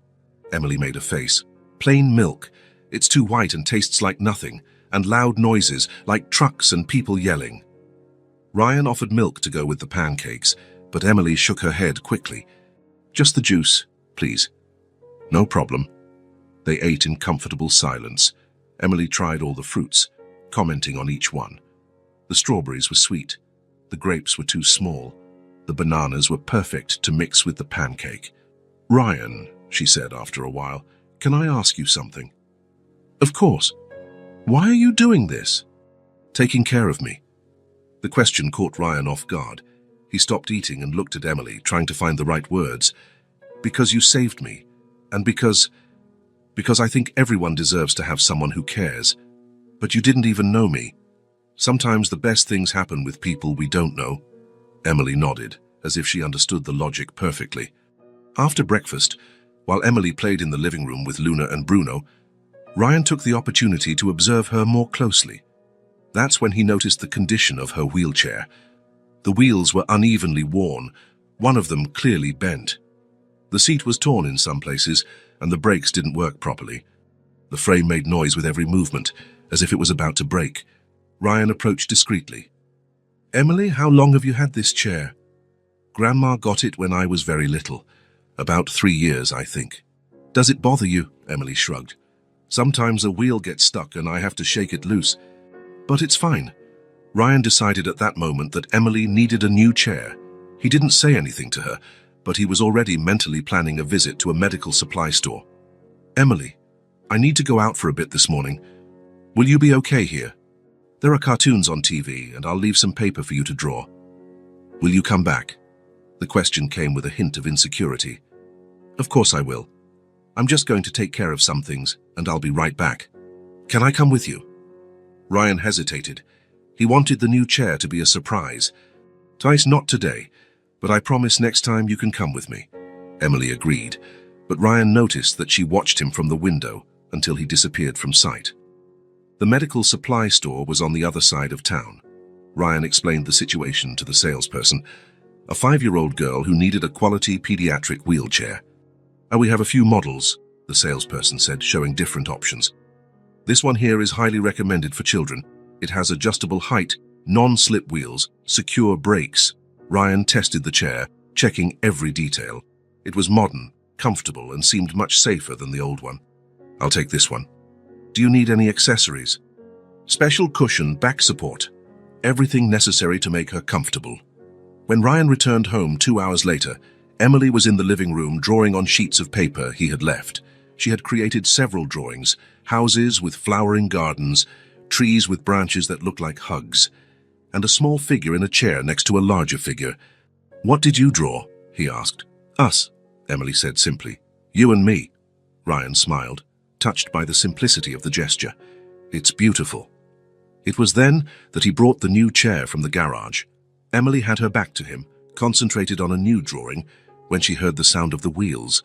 Emily made a face. Plain milk. It's too white and tastes like nothing, and loud noises, like trucks and people yelling. Ryan offered milk to go with the pancakes, but Emily shook her head quickly. Just the juice, please. No problem. They ate in comfortable silence. Emily tried all the fruits, commenting on each one. The strawberries were sweet. The grapes were too small. The bananas were perfect to mix with the pancake. Ryan, she said after a while, can I ask you something? Of course. Why are you doing this? Taking care of me. The question caught Ryan off guard. He stopped eating and looked at Emily, trying to find the right words. Because you saved me, and because I think everyone deserves to have someone who cares. But you didn't even know me. Sometimes the best things happen with people we don't know. Emily nodded, as if she understood the logic perfectly. After breakfast, while Emily played in the living room with Luna and Bruno, Ryan took the opportunity to observe her more closely. That's when he noticed the condition of her wheelchair. The wheels were unevenly worn, one of them clearly bent. The seat was torn in some places, and the brakes didn't work properly. The frame made noise with every movement, as if it was about to break. Ryan approached discreetly. "Emily, how long have you had this chair?" "Grandma got it when I was very little. About 3 years, I think." "Does it bother you?" Emily shrugged. "Sometimes a wheel gets stuck and I have to shake it loose. But it's fine." Ryan decided at that moment that Emily needed a new chair. He didn't say anything to her, but he was already mentally planning a visit to a medical supply store. "Emily, I need to go out for a bit this morning. Will you be okay here? There are cartoons on TV, and I'll leave some paper for you to draw. Will you come back?" The question came with a hint of insecurity. "Of course I will. I'm just going to take care of some things, and I'll be right back. Can I come with you?" Ryan hesitated. He wanted the new chair to be a surprise. "Tice, not today, but I promise next time you can come with me." Emily agreed, but Ryan noticed that she watched him from the window until he disappeared from sight. The medical supply store was on the other side of town. Ryan explained the situation to the salesperson, a 5-year-old girl who needed a quality pediatric wheelchair. "We have a few models," the salesperson said, showing different options. "This one here is highly recommended for children. It has adjustable height, non-slip wheels, secure brakes." Ryan tested the chair, checking every detail. It was modern, comfortable, and seemed much safer than the old one. "I'll take this one." "Do you need any accessories?" "Special cushion, back support. Everything necessary to make her comfortable." When Ryan returned home 2 hours later, Emily was in the living room drawing on sheets of paper he had left. She had created several drawings: houses with flowering gardens, trees with branches that looked like hugs, and a small figure in a chair next to a larger figure. "What did you draw?" he asked. "Us," Emily said simply. "You and me." Ryan smiled, touched by the simplicity of the gesture. "It's beautiful." It was then that he brought the new chair from the garage. Emily had her back to him, concentrated on a new drawing, when she heard the sound of the wheels.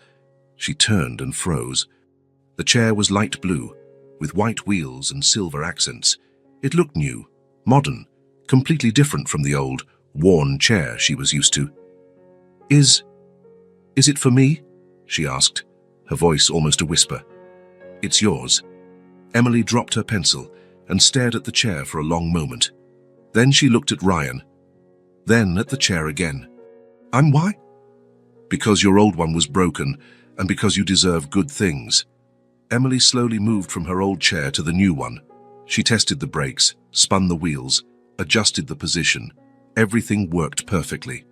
She turned and froze. The chair was light blue, with white wheels and silver accents. It looked new, modern, completely different from the old, worn chair she was used to. Is it for me?" she asked, her voice almost a whisper. "It's yours." Emily dropped her pencil and stared at the chair for a long moment. Then she looked at Ryan, then at the chair again. Why?" "Because your old one was broken, and because you deserve good things." Emily slowly moved from her old chair to the new one. She tested the brakes, spun the wheels, adjusted the position. Everything worked perfectly.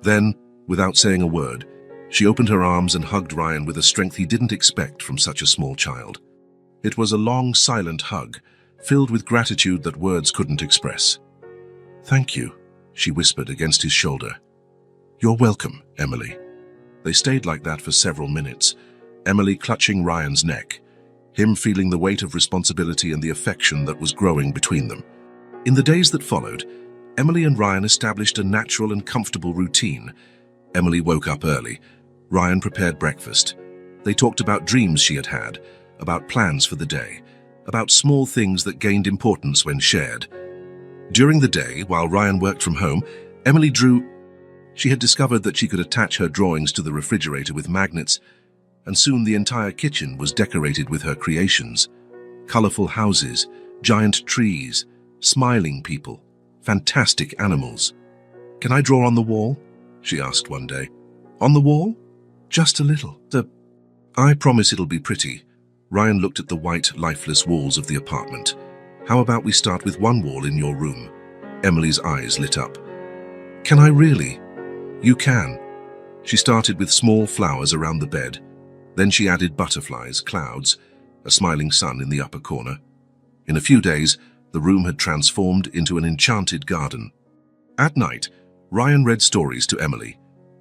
Then, without saying a word, she opened her arms and hugged Ryan with a strength he didn't expect from such a small child. It was a long, silent hug, filled with gratitude that words couldn't express. "Thank you," she whispered against his shoulder. "You're welcome, Emily." They stayed like that for several minutes, Emily clutching Ryan's neck, him feeling the weight of responsibility and the affection that was growing between them. In the days that followed, Emily and Ryan established a natural and comfortable routine. Emily woke up early. Ryan prepared breakfast. They talked about dreams she had had, about plans for the day, about small things that gained importance when shared. During the day, while Ryan worked from home, Emily drew. She had discovered that she could attach her drawings to the refrigerator with magnets, and soon the entire kitchen was decorated with her creations. Colorful houses, giant trees, smiling people, fantastic animals. "Can I draw on the wall?" she asked one day. "On the wall? Just a little." "I promise it'll be pretty." Ryan looked at the white, lifeless walls of the apartment. "How about we start with one wall in your room?" Emily's eyes lit up. "Can I really?" "You can." She started with small flowers around the bed. Then she added butterflies, clouds, a smiling sun in the upper corner. In a few days, the room had transformed into an enchanted garden. At night, Ryan read stories to Emily.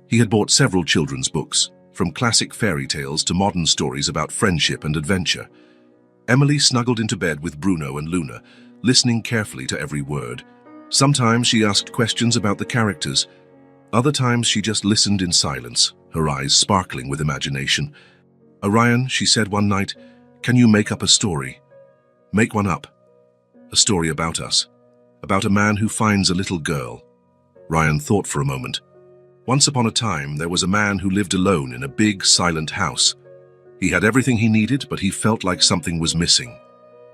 He had bought several children's books, from classic fairy tales to modern stories about friendship and adventure. Emily snuggled into bed with Bruno and Luna, listening carefully to every word. Sometimes she asked questions about the characters. Other times she just listened in silence, her eyes sparkling with imagination. "Ryan," she said one night, "can you make up a story? Make one up. A story about us. About a man who finds a little girl." Ryan thought for a moment. Once upon a time, there was a man who lived alone in a big, silent house. He had everything he needed, but he felt like something was missing.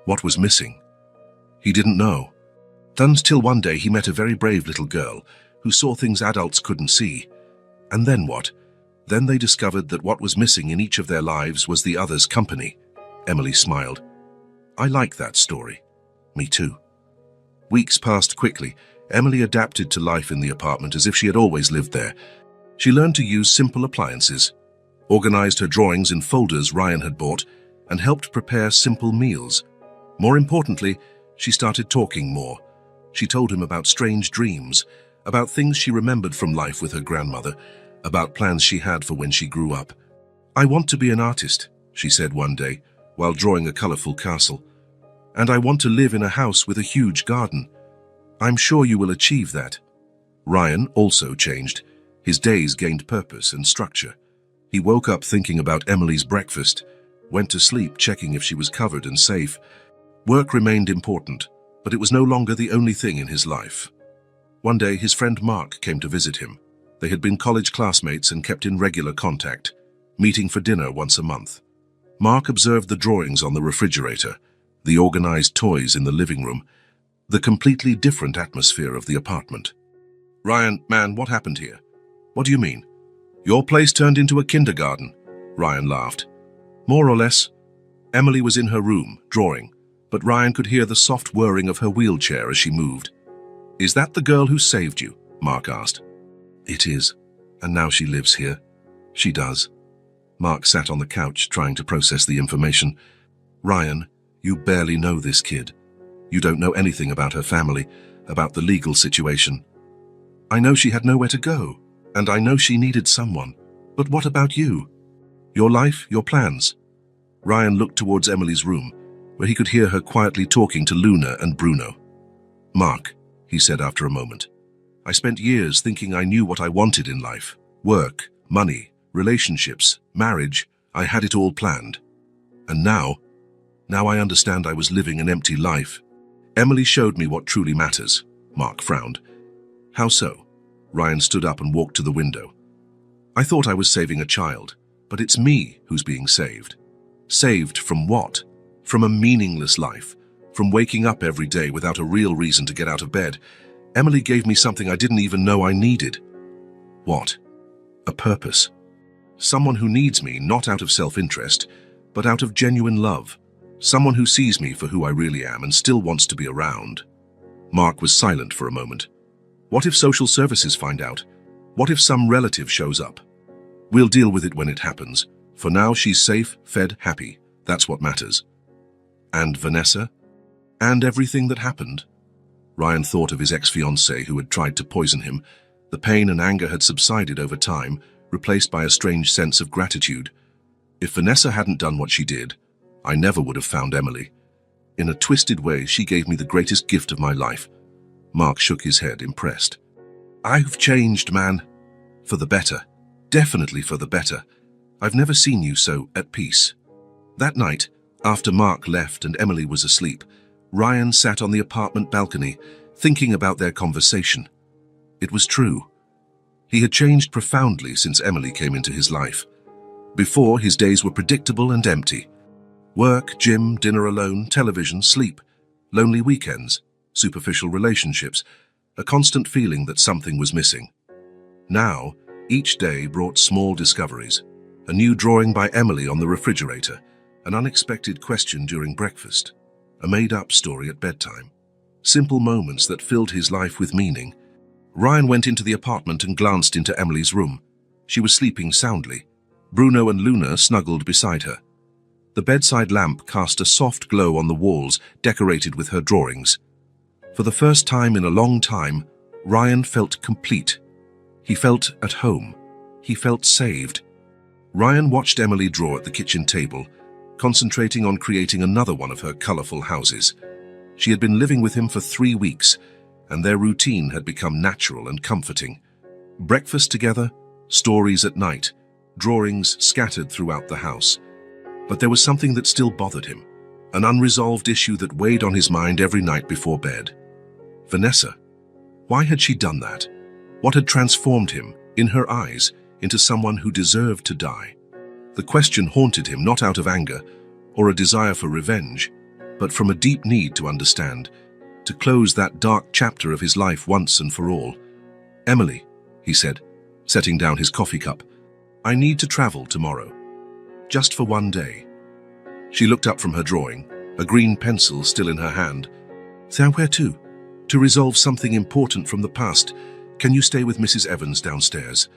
What was missing? He didn't know. Until one day he met a very brave little girl who saw things adults couldn't see. And then what? Then they discovered that what was missing in each of their lives was the other's company. Emily smiled. "I like that story." "Me too." Weeks passed quickly. Emily adapted to life in the apartment as if she had always lived there. She learned to use simple appliances, organized her drawings in folders Ryan had bought, and helped prepare simple meals. More importantly, she started talking more. She told him about strange dreams, about things she remembered from life with her grandmother, about plans she had for when she grew up. "I want to be an artist," she said one day, while drawing a colorful castle. "And I want to live in a house with a huge garden. I'm sure you will achieve that." Ryan also changed. His days gained purpose and structure. He woke up thinking about Emily's breakfast, went to sleep checking if she was covered and safe. Work remained important, but it was no longer the only thing in his life. One day, his friend Mark came to visit him. They had been college classmates and kept in regular contact, meeting for dinner once a month. Mark observed the drawings on the refrigerator, the organized toys in the living room, the completely different atmosphere of the apartment. "Ryan, man, what happened here?" "What do you mean?" "Your place turned into a kindergarten," Ryan laughed. "More or less." Emily was in her room, drawing, but Ryan could hear the soft whirring of her wheelchair as she moved. "Is that the girl who saved you?" Mark asked. "It is, and now she lives here." "She does." Mark sat on the couch trying to process the information. "Ryan, you barely know this kid. You don't know anything about her family, about the legal situation. I know she had nowhere to go, and I know she needed someone. But what about you? Your life, your plans?" Ryan looked towards Emily's room, where he could hear her quietly talking to Luna and Bruno. "Mark," he said after a moment, "I spent years thinking I knew what I wanted in life. Work, money, relationships, marriage. I had it all planned. And now I understand I was living an empty life." "Emily showed me what truly matters," Mark frowned. "How so?" Ryan stood up and walked to the window. "I thought I was saving a child, but it's me who's being saved." "Saved from what?" "From a meaningless life, from waking up every day without a real reason to get out of bed. Emily gave me something I didn't even know I needed." "What?" "A purpose. Someone who needs me not out of self-interest, but out of genuine love. Someone who sees me for who I really am and still wants to be around." Mark was silent for a moment. "What if social services find out? What if some relative shows up?" "We'll deal with it when it happens. For now, she's safe, fed, happy. That's what matters." "And Vanessa? And everything that happened?" Ryan thought of his ex-fiancée who had tried to poison him. The pain and anger had subsided over time, replaced by a strange sense of gratitude. "If Vanessa hadn't done what she did, I never would have found Emily. In a twisted way, she gave me the greatest gift of my life." Mark shook his head, impressed. "I've changed, man. For the better. Definitely for the better. I've never seen you so at peace." That night, after Mark left and Emily was asleep, Ryan sat on the apartment balcony, thinking about their conversation. It was true. He had changed profoundly since Emily came into his life. Before, his days were predictable and empty. Work, gym, dinner alone, television, sleep, lonely weekends, superficial relationships, a constant feeling that something was missing. Now, each day brought small discoveries. A new drawing by Emily on the refrigerator, an unexpected question during breakfast, a made-up story at bedtime. Simple moments that filled his life with meaning. Ryan went into the apartment and glanced into Emily's room. She was sleeping soundly. Bruno and Luna snuggled beside her. The bedside lamp cast a soft glow on the walls, decorated with her drawings. For the first time in a long time, Ryan felt complete. He felt at home. He felt saved. Ryan watched Emily draw at the kitchen table, concentrating on creating another one of her colorful houses. She had been living with him for 3 weeks, and their routine had become natural and comforting. Breakfast together, stories at night, drawings scattered throughout the house. But there was something that still bothered him, an unresolved issue that weighed on his mind every night before bed. Vanessa. Why had she done that? What had transformed him, in her eyes, into someone who deserved to die? The question haunted him not out of anger or a desire for revenge, but from a deep need to understand, to close that dark chapter of his life once and for all. "Emily," he said, setting down his coffee cup, "I need to travel tomorrow. Just for one day." She looked up from her drawing, a green pencil still in her hand. "Where to?" "To resolve something important from the past. Can you stay with Mrs. Evans downstairs?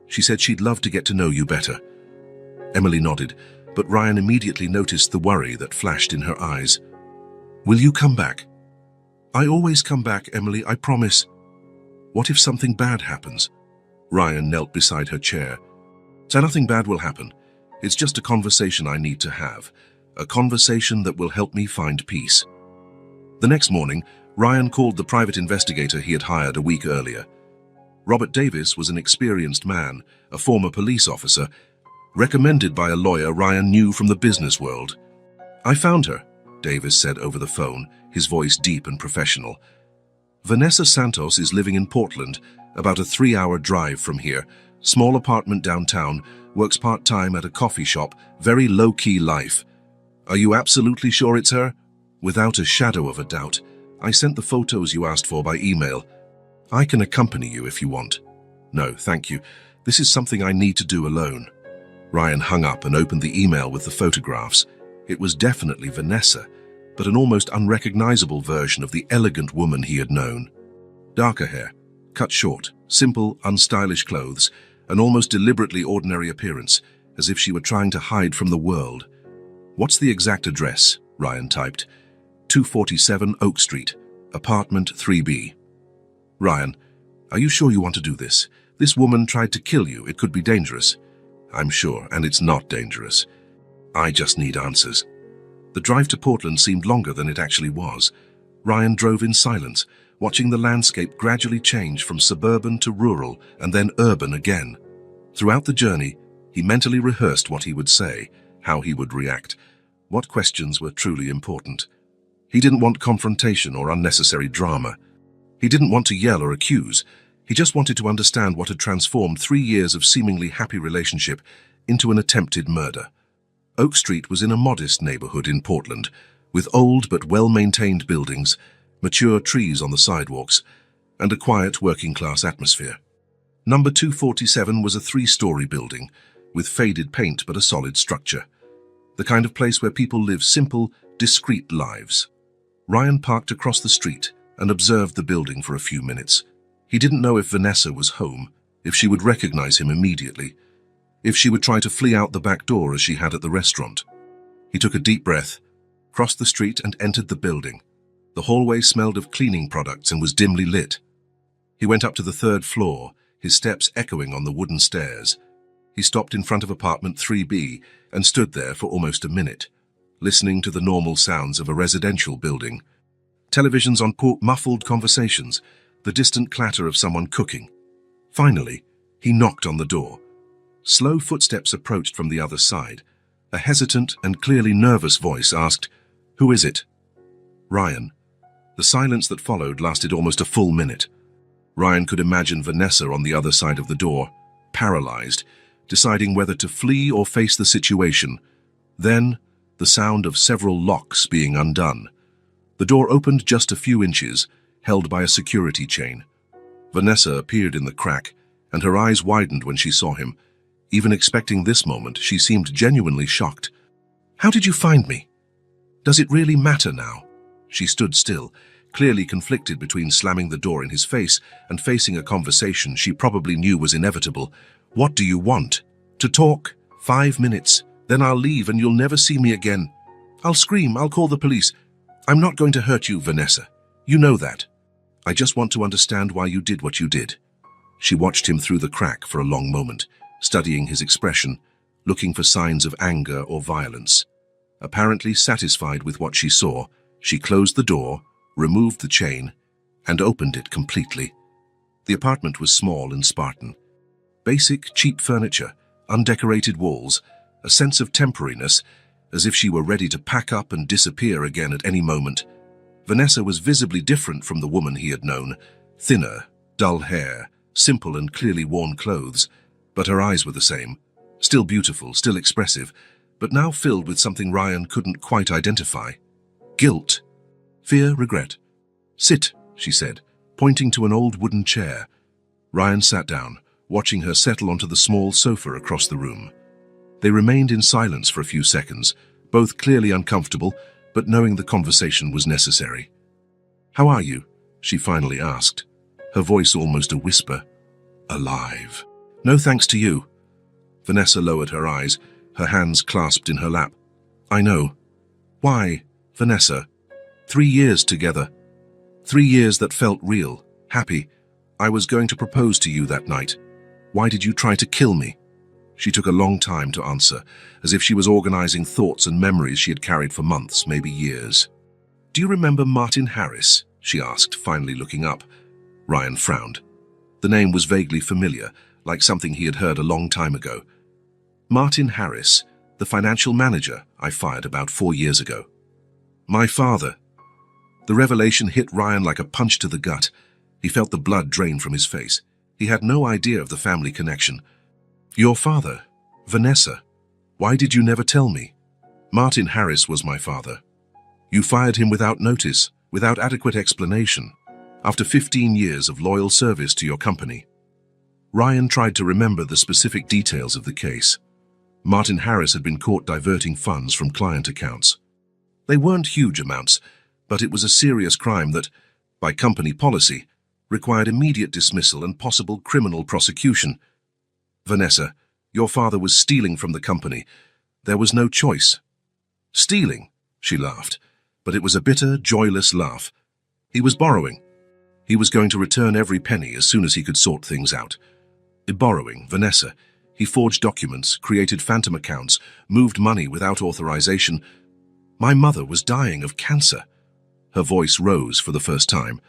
She said she'd love to get to know you better." Emily nodded, but Ryan immediately noticed the worry that flashed in her eyes. "Will you come back?" "I always come back, Emily, I promise." "What if something bad happens?" Ryan knelt beside her chair. "So nothing bad will happen. It's just a conversation I need to have. A conversation that will help me find peace." The next morning, Ryan called the private investigator he had hired a week earlier. Robert Davis was an experienced man, a former police officer, recommended by a lawyer Ryan knew from the business world. "I found her," Davis said over the phone, his voice deep and professional. "Vanessa Santos is living in Portland, about a 3-hour drive from here, small apartment downtown, works part-time at a coffee shop, very low-key life. Are you absolutely sure it's her?" "Without a shadow of a doubt. I sent the photos you asked for by email. I can accompany you if you want." "No, thank you. This is something I need to do alone." Ryan hung up and opened the email with the photographs. It was definitely Vanessa, but an almost unrecognizable version of the elegant woman he had known. Darker hair, cut short, simple, unstylish clothes, an almost deliberately ordinary appearance, as if she were trying to hide from the world. "What's the exact address?" Ryan typed. 247 Oak Street, apartment 3B. "Ryan, are you sure you want to do this? This woman tried to kill you. It could be dangerous." "I'm sure, and it's not dangerous. I just need answers." The drive to Portland seemed longer than it actually was. Ryan drove in silence, watching the landscape gradually change from suburban to rural and then urban again. Throughout the journey, he mentally rehearsed what he would say, how he would react, what questions were truly important. He didn't want confrontation or unnecessary drama. He didn't want to yell or accuse. He just wanted to understand what had transformed 3 years of seemingly happy relationship into an attempted murder. Oak Street was in a modest neighborhood in Portland, with old but well-maintained buildings, mature trees on the sidewalks, and a quiet working-class atmosphere. Number 247 was a 3-story building, with faded paint but a solid structure. The kind of place where people live simple, discreet lives. Ryan parked across the street and observed the building for a few minutes. He didn't know if Vanessa was home, if she would recognize him immediately, if she would try to flee out the back door as she had at the restaurant. He took a deep breath, crossed the street and entered the building. The hallway smelled of cleaning products and was dimly lit. He went up to the 3rd floor, his steps echoing on the wooden stairs. He stopped in front of apartment 3B and stood there for almost a minute, listening to the normal sounds of a residential building. Televisions on muffled conversations, the distant clatter of someone cooking. Finally, he knocked on the door. Slow footsteps approached from the other side. A hesitant and clearly nervous voice asked, "Who is it?" "Ryan." The silence that followed lasted almost a full minute. Ryan could imagine Vanessa on the other side of the door, paralyzed, deciding whether to flee or face the situation. Then, the sound of several locks being undone. The door opened just a few inches, held by a security chain. Vanessa appeared in the crack, and her eyes widened when she saw him. Even expecting this moment, she seemed genuinely shocked. "How did you find me? Does it really matter now?" She stood still, clearly conflicted between slamming the door in his face and facing a conversation she probably knew was inevitable. "What do you want?" "To talk. 5 minutes. Then I'll leave and you'll never see me again. I'll scream. I'll call the police. I'm not going to hurt you, Vanessa. You know that. I just want to understand why you did what you did." She watched him through the crack for a long moment, studying his expression, looking for signs of anger or violence. Apparently satisfied with what she saw, she closed the door, removed the chain, and opened it completely. The apartment was small and Spartan. Basic, cheap furniture, undecorated walls, a sense of temporariness, as if she were ready to pack up and disappear again at any moment. Vanessa was visibly different from the woman he had known. Thinner, dull hair, simple and clearly worn clothes, but her eyes were the same. Still beautiful, still expressive, but now filled with something Ryan couldn't quite identify. Guilt. Fear, regret. "Sit," she said, pointing to an old wooden chair. Ryan sat down, watching her settle onto the small sofa across the room. They remained in silence for a few seconds, both clearly uncomfortable, but knowing the conversation was necessary. "How are you?" she finally asked, her voice almost a whisper. "Alive." "No thanks to you." Vanessa lowered her eyes, her hands clasped in her lap. "I know." "Why, Vanessa? 3 years together. 3 years that felt real, happy. I was going to propose to you that night. Why did you try to kill me?" She took a long time to answer, as if she was organizing thoughts and memories she had carried for months, maybe years. "Do you remember Martin Harris?" she asked, finally looking up. Ryan frowned. The name was vaguely familiar, like something he had heard a long time ago. "Martin Harris, the financial manager I fired about 4 years ago." "My father." The revelation hit Ryan like a punch to the gut. He felt the blood drain from his face. He had no idea of the family connection. "Your father, Vanessa. Why did you never tell me?" "Martin Harris was my father. You fired him without notice, without adequate explanation, after 15 years of loyal service to your company." Ryan tried to remember the specific details of the case. Martin Harris had been caught diverting funds from client accounts. They weren't huge amounts, but it was a serious crime that, by company policy, required immediate dismissal and possible criminal prosecution. "Vanessa, your father was stealing from the company. There was no choice." "Stealing?" she laughed, but it was a bitter, joyless laugh. "He was borrowing. He was going to return every penny as soon as he could sort things out." Borrowing, Vanessa. He forged documents, created phantom accounts, moved money without authorization. "My mother was dying of cancer." Her voice rose for the first time.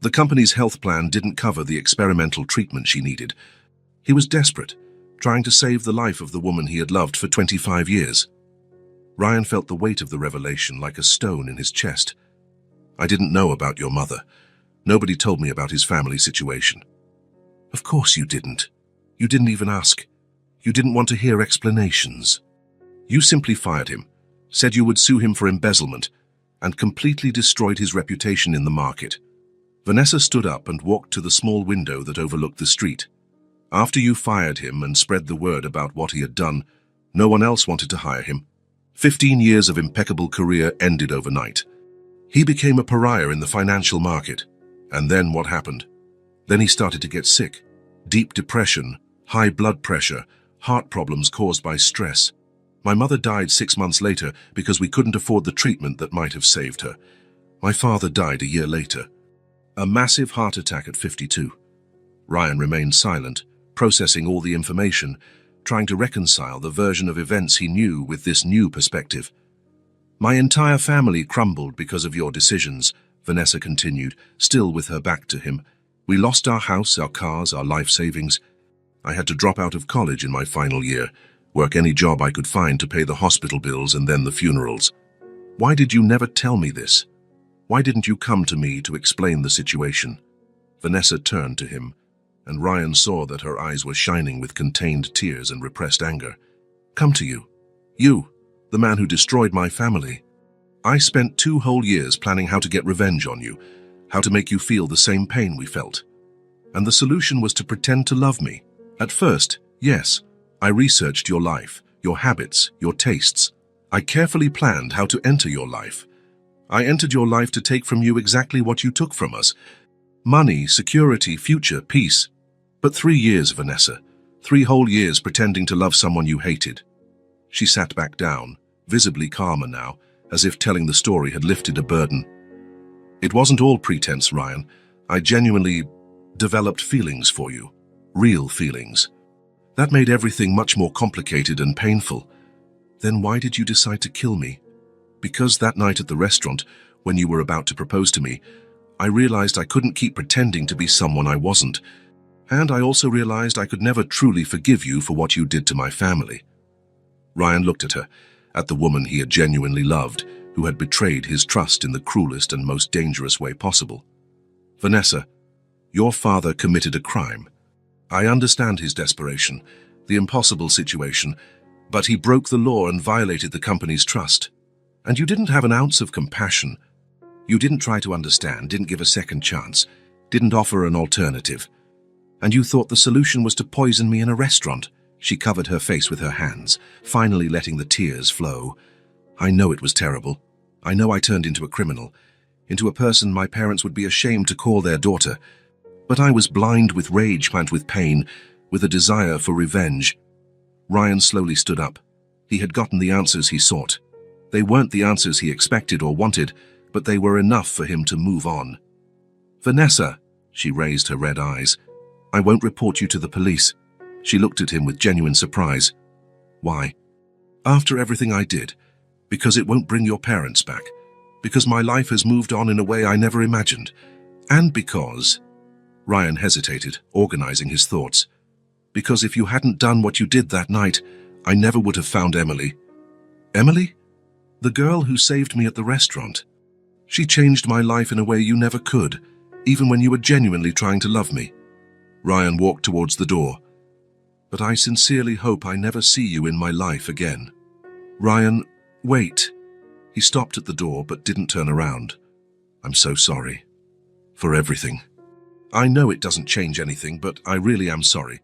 The company's health plan didn't cover the experimental treatment she needed. He was desperate, trying to save the life of the woman he had loved for 25 years. Ryan felt the weight of the revelation like a stone in his chest. "I didn't know about your mother. Nobody told me about his family situation." "Of course you didn't. You didn't even ask. You didn't want to hear explanations. You simply fired him, said you would sue him for embezzlement, and completely destroyed his reputation in the market." Vanessa stood up and walked to the small window that overlooked the street. "After you fired him and spread the word about what he had done, no one else wanted to hire him. 15 years of impeccable career ended overnight. He became a pariah in the financial market. And then what happened? Then he started to get sick. Deep depression, high blood pressure, heart problems caused by stress. My mother died 6 months later because we couldn't afford the treatment that might have saved her. My father died a year later. A massive heart attack at 52. Ryan remained silent, processing all the information, trying to reconcile the version of events he knew with this new perspective. "My entire family crumbled because of your decisions," Vanessa continued, still with her back to him. "We lost our house, our cars, our life savings. I had to drop out of college in my final year, work any job I could find to pay the hospital bills and then the funerals. Why did you never tell me this? Why didn't you come to me to explain the situation?" Vanessa turned to him, and Ryan saw that her eyes were shining with contained tears and repressed anger. "Come to you. You, the man who destroyed my family. I spent 2 whole years planning how to get revenge on you, how to make you feel the same pain we felt. And the solution was to pretend to love me. At first, yes, I researched your life, your habits, your tastes. I carefully planned how to enter your life. I entered your life to take from you exactly what you took from us. Money, security, future, peace. But 3 years, Vanessa. 3 whole years pretending to love someone you hated." She sat back down, visibly calmer now, as if telling the story had lifted a burden. "It wasn't all pretense, Ryan. I genuinely developed feelings for you. Real feelings. That made everything much more complicated and painful. Then why did you decide to kill me? Because that night at the restaurant, when you were about to propose to me, I realized I couldn't keep pretending to be someone I wasn't. And I also realized I could never truly forgive you for what you did to my family. Ryan looked at her, at the woman he had genuinely loved, who had betrayed his trust in the cruelest and most dangerous way possible. Vanessa, your father committed a crime. I understand his desperation, the impossible situation, but he broke the law and violated the company's trust. And you didn't have an ounce of compassion. You didn't try to understand, didn't give a second chance, didn't offer an alternative. And you thought the solution was to poison me in a restaurant. She covered her face with her hands, finally letting the tears flow. I know it was terrible. I know I turned into a criminal, into a person my parents would be ashamed to call their daughter. But I was blind with rage, pent with pain, with a desire for revenge. Ryan slowly stood up. He had gotten the answers he sought. They weren't the answers he expected or wanted, but they were enough for him to move on. Vanessa, she raised her red eyes. I won't report you to the police. She looked at him with genuine surprise. Why? After everything I did. Because it won't bring your parents back. Because my life has moved on in a way I never imagined. And because... Ryan hesitated, organizing his thoughts. Because if you hadn't done what you did that night, I never would have found Emily. Emily? The girl who saved me at the restaurant. She changed my life in a way you never could, even when you were genuinely trying to love me. Ryan walked towards the door. But I sincerely hope I never see you in my life again. Ryan, wait. He stopped at the door but didn't turn around. I'm so sorry. For everything. I know it doesn't change anything, but I really am sorry.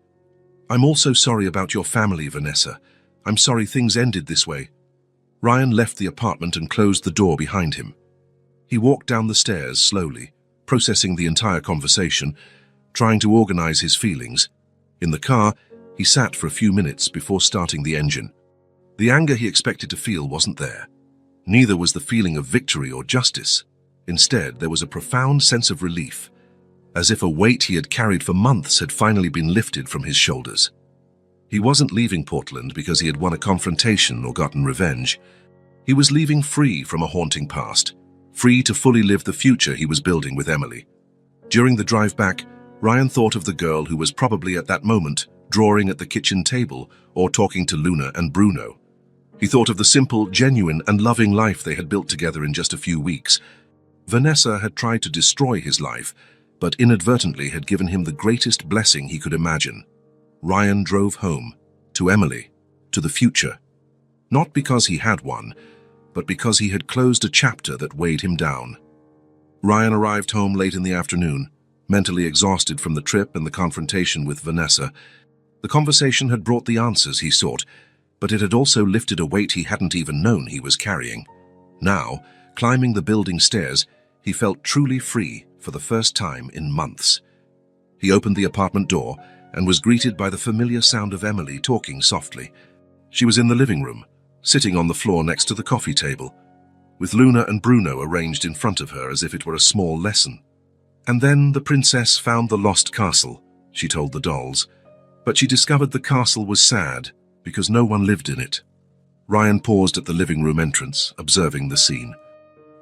I'm also sorry about your family, Vanessa. I'm sorry things ended this way. Ryan left the apartment and closed the door behind him. He walked down the stairs slowly, processing the entire conversation, trying to organize his feelings. In the car, he sat for a few minutes before starting the engine. The anger he expected to feel wasn't there. Neither was the feeling of victory or justice. Instead, there was a profound sense of relief, as if a weight he had carried for months had finally been lifted from his shoulders. He wasn't leaving Portland because he had won a confrontation or gotten revenge. He was leaving free from a haunting past, free to fully live the future he was building with Emily. During the drive back, Ryan thought of the girl who was probably at that moment drawing at the kitchen table or talking to Luna and Bruno. He thought of the simple, genuine, and loving life they had built together in just a few weeks. Vanessa had tried to destroy his life, but inadvertently had given him the greatest blessing he could imagine. Ryan drove home, to Emily, to the future. Not because he had one, but because he had closed a chapter that weighed him down. Ryan arrived home late in the afternoon, mentally exhausted from the trip and the confrontation with Vanessa. The conversation had brought the answers he sought, but it had also lifted a weight he hadn't even known he was carrying. Now, climbing the building stairs, he felt truly free for the first time in months. He opened the apartment door and was greeted by the familiar sound of Emily talking softly. She was in the living room, sitting on the floor next to the coffee table, with Luna and Bruno arranged in front of her as if it were a small lesson. And then the princess found the lost castle, she told the dolls, but she discovered the castle was sad because no one lived in it. Ryan paused at the living room entrance, observing the scene.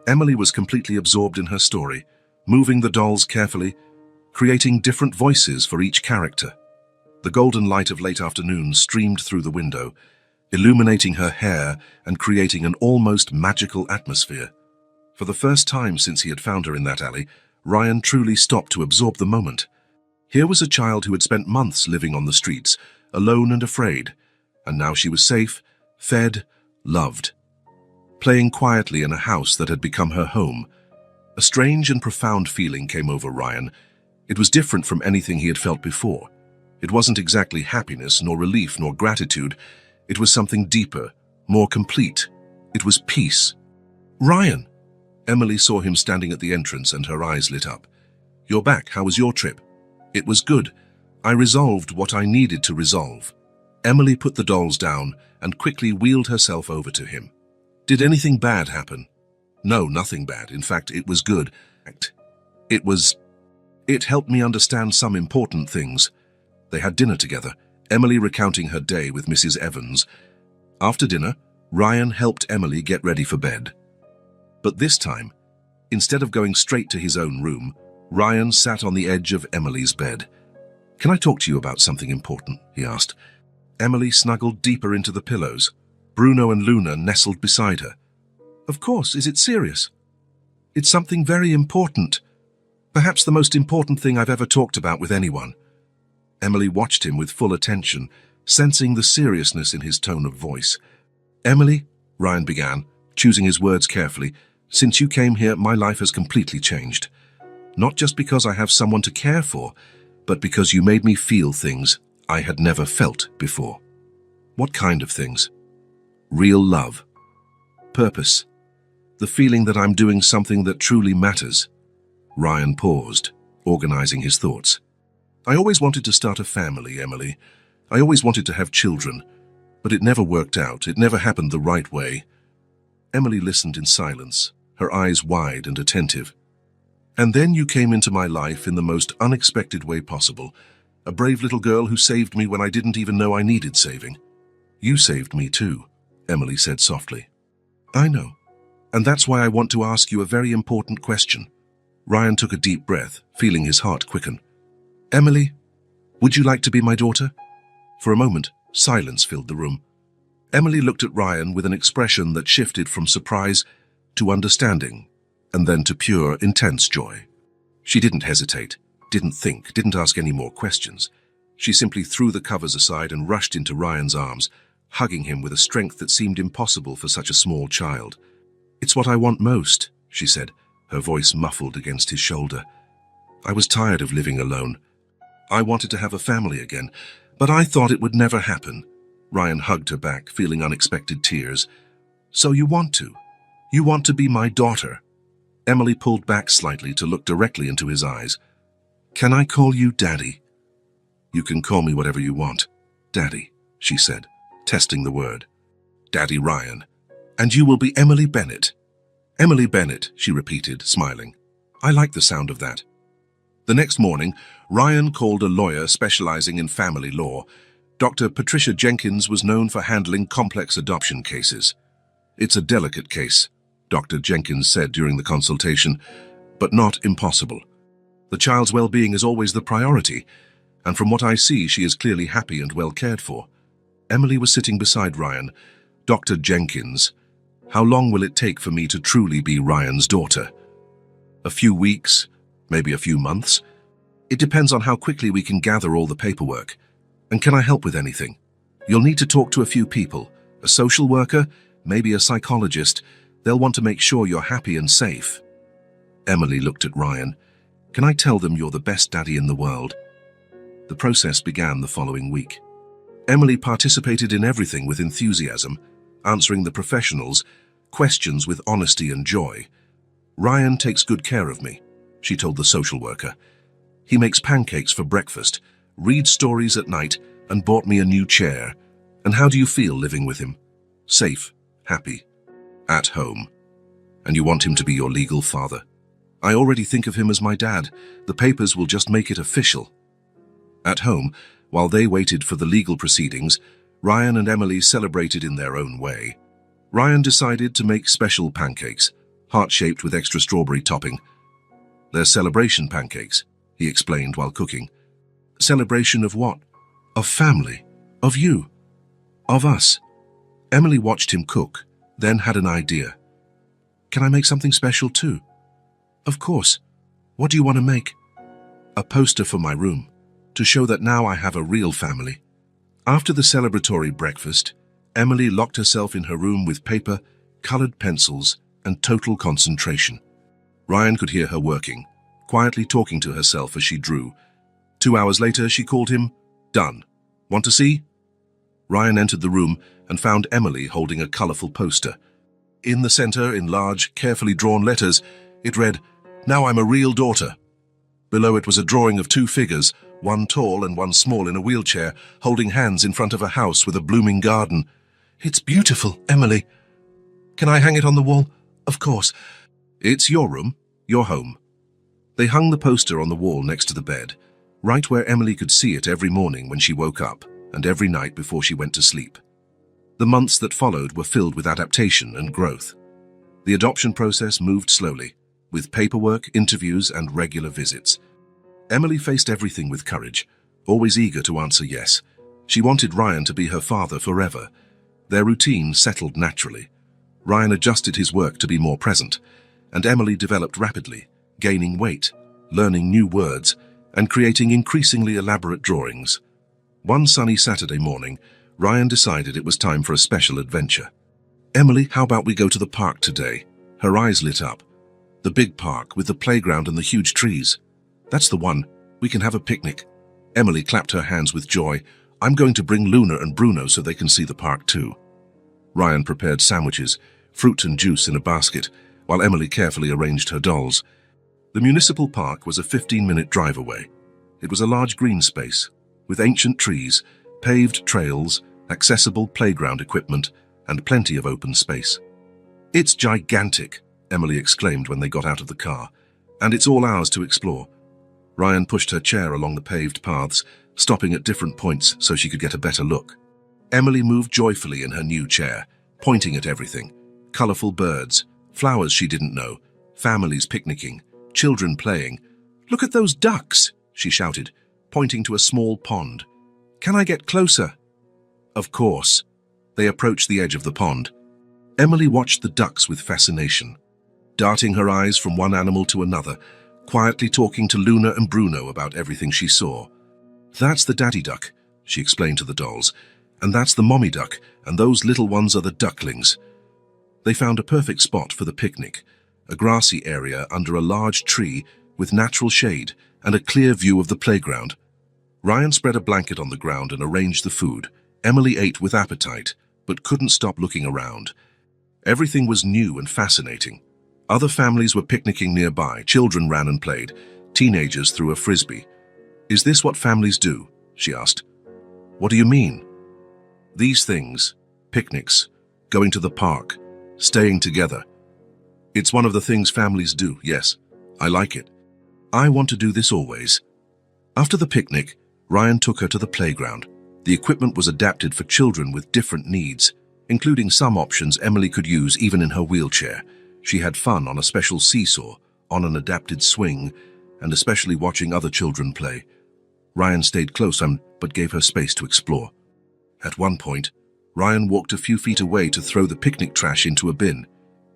Emily was completely absorbed in her story, moving the dolls carefully, creating different voices for each character. The golden light of late afternoon streamed through the window, illuminating her hair and creating an almost magical atmosphere. For the first time since he had found her in that alley, Ryan truly stopped to absorb the moment. Here was a child who had spent months living on the streets, alone and afraid, and now she was safe, fed, loved. Playing quietly in a house that had become her home. A strange and profound feeling came over Ryan. It was different from anything he had felt before. It wasn't exactly happiness, nor relief, nor gratitude. It was something deeper, more complete. It was peace. Ryan! Emily saw him standing at the entrance and her eyes lit up. You're back. How was your trip? It was good. I resolved what I needed to resolve. Emily put the dolls down and quickly wheeled herself over to him. Did anything bad happen? No, nothing bad. In fact, it was good. It helped me understand some important things. They had dinner together, Emily recounting her day with Mrs. Evans. After dinner, Ryan helped Emily get ready for bed. But this time, instead of going straight to his own room, Ryan sat on the edge of Emily's bed. "Can I talk to you about something important?" he asked. Emily snuggled deeper into the pillows. Bruno and Luna nestled beside her. "Of course, is it serious?" "It's something very important. Perhaps the most important thing I've ever talked about with anyone." Emily watched him with full attention, sensing the seriousness in his tone of voice. "Emily," Ryan began, choosing his words carefully, "since you came here, my life has completely changed. Not just because I have someone to care for, but because you made me feel things I had never felt before." "What kind of things?" "Real love. Purpose. The feeling that I'm doing something that truly matters." Ryan paused, organizing his thoughts. "I always wanted to start a family, Emily. I always wanted to have children, but it never worked out. It never happened the right way." Emily listened in silence, her eyes wide and attentive. "And then you came into my life in the most unexpected way possible. A brave little girl who saved me when I didn't even know I needed saving." "You saved me too," Emily said softly. "I know. And that's why I want to ask you a very important question." Ryan took a deep breath, feeling his heart quicken. "Emily, would you like to be my daughter?" For a moment, silence filled the room. Emily looked at Ryan with an expression that shifted from surprise to understanding, and then to pure, intense joy. She didn't hesitate, didn't think, didn't ask any more questions. She simply threw the covers aside and rushed into Ryan's arms, hugging him with a strength that seemed impossible for such a small child. "It's what I want most," she said, her voice muffled against his shoulder. "I was tired of living alone. I wanted to have a family again, but I thought it would never happen." Ryan hugged her back, feeling unexpected tears. "So you want to? You want to be my daughter?" Emily pulled back slightly to look directly into his eyes. "Can I call you Daddy?" "You can call me whatever you want, Daddy," she said, testing the word. "Daddy Ryan. And you will be Emily Bennett." "Emily Bennett," she repeated, smiling. "I like the sound of that." The next morning, Ryan called a lawyer specializing in family law. Dr. Patricia Jenkins was known for handling complex adoption cases. "It's a delicate case," Dr. Jenkins said during the consultation, "but not impossible. The child's well-being is always the priority, and from what I see, she is clearly happy and well cared for." Emily was sitting beside Ryan. "Dr. Jenkins, how long will it take for me to truly be Ryan's daughter?" "A few weeks, maybe a few months. It depends on how quickly we can gather all the paperwork. And can I help with anything?" "You'll need to talk to a few people, a social worker, maybe a psychologist. They'll want to make sure you're happy and safe." Emily looked at Ryan. "Can I tell them you're the best daddy in the world?" The process began the following week. Emily participated in everything with enthusiasm, answering the professionals' questions with honesty and joy. "Ryan takes good care of me," she told the social worker. "He makes pancakes for breakfast, reads stories at night, and bought me a new chair. And how do you feel living with him?" "Safe, happy, at home." "And you want him to be your legal father?" "I already think of him as my dad. The papers will just make it official." At home, while they waited for the legal proceedings, Ryan and Emily celebrated in their own way. Ryan decided to make special pancakes, heart-shaped with extra strawberry topping. "They're celebration pancakes," he explained while cooking. "Celebration of what?" "Of family. Of you. Of us." Emily watched him cook, then had an idea. "Can I make something special too?" "Of course. What do you want to make?" "A poster for my room, to show that now I have a real family." After the celebratory breakfast, Emily locked herself in her room with paper, colored pencils, and total concentration. Ryan could hear her working, quietly talking to herself as she drew. 2 hours later, she called him. "Done. Want to see?" Ryan entered the room and found Emily holding a colorful poster. In the center, in large, carefully drawn letters, it read, "Now I'm a real daughter." Below it was a drawing of 2 figures, one tall and one small in a wheelchair, holding hands in front of a house with a blooming garden. "It's beautiful, Emily." "Can I hang it on the wall?" "Of course." "It's your room, your home." They hung the poster on the wall next to the bed, right where Emily could see it every morning when she woke up and every night before she went to sleep. The months that followed were filled with adaptation and growth. The adoption process moved slowly, with paperwork, interviews, and regular visits. Emily faced everything with courage, always eager to answer yes. She wanted Ryan to be her father forever. Their routine settled naturally. Ryan adjusted his work to be more present, and Emily developed rapidly, gaining weight, learning new words, and creating increasingly elaborate drawings. One sunny Saturday morning, Ryan decided it was time for a special adventure. "Emily, how about we go to the park today?" Her eyes lit up. "The big park with the playground and the huge trees." "That's the one. We can have a picnic." Emily clapped her hands with joy. "I'm going to bring Luna and Bruno so they can see the park too." Ryan prepared sandwiches, fruit and juice in a basket, while Emily carefully arranged her dolls. The municipal park was a 15-minute drive away. It was a large green space, with ancient trees, paved trails, accessible playground equipment, and plenty of open space. "It's gigantic," Emily exclaimed when they got out of the car, "and it's all ours to explore." Ryan pushed her chair along the paved paths, stopping at different points so she could get a better look. Emily moved joyfully in her new chair, pointing at everything. Colorful birds, flowers she didn't know, families picnicking, children playing. "Look at those ducks," she shouted, pointing to a small pond. "Can I get closer?" Of course. They approached the edge of the pond. Emily watched the ducks with fascination, darting her eyes from one animal to another, quietly talking to Luna and Bruno about everything she saw. "That's the daddy duck," she explained to the dolls, "and that's the mommy duck, and those little ones are the ducklings." They found a perfect spot for the picnic, a grassy area under a large tree with natural shade and a clear view of the playground. Ryan spread a blanket on the ground and arranged the food. Emily ate with appetite, but couldn't stop looking around. Everything was new and fascinating. Other families were picnicking nearby, children ran and played, teenagers threw a frisbee. "Is this what families do?" she asked. "What do you mean?" "These things, picnics, going to the park, staying together. It's one of the things families do, yes. I like it. I want to do this always." After the picnic, Ryan took her to the playground. The equipment was adapted for children with different needs, including some options Emily could use even in her wheelchair. She had fun on a special seesaw, on an adapted swing, and especially watching other children play. Ryan stayed close but gave her space to explore. At one point, Ryan walked a few feet away to throw the picnic trash into a bin.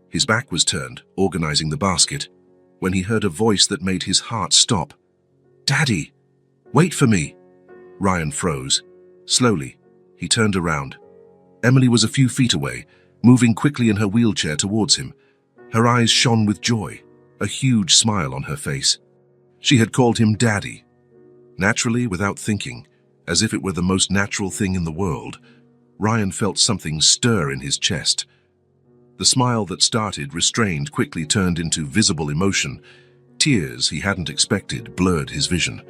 His back was turned, organizing the basket, when he heard a voice that made his heart stop. "Daddy, wait for me!" Ryan froze. Slowly, he turned around. Emily was a few feet away, moving quickly in her wheelchair towards him. Her eyes shone with joy, a huge smile on her face. She had called him Daddy. Naturally, without thinking, as if it were the most natural thing in the world, Ryan felt something stir in his chest. The smile that started restrained quickly turned into visible emotion. Tears he hadn't expected blurred his vision.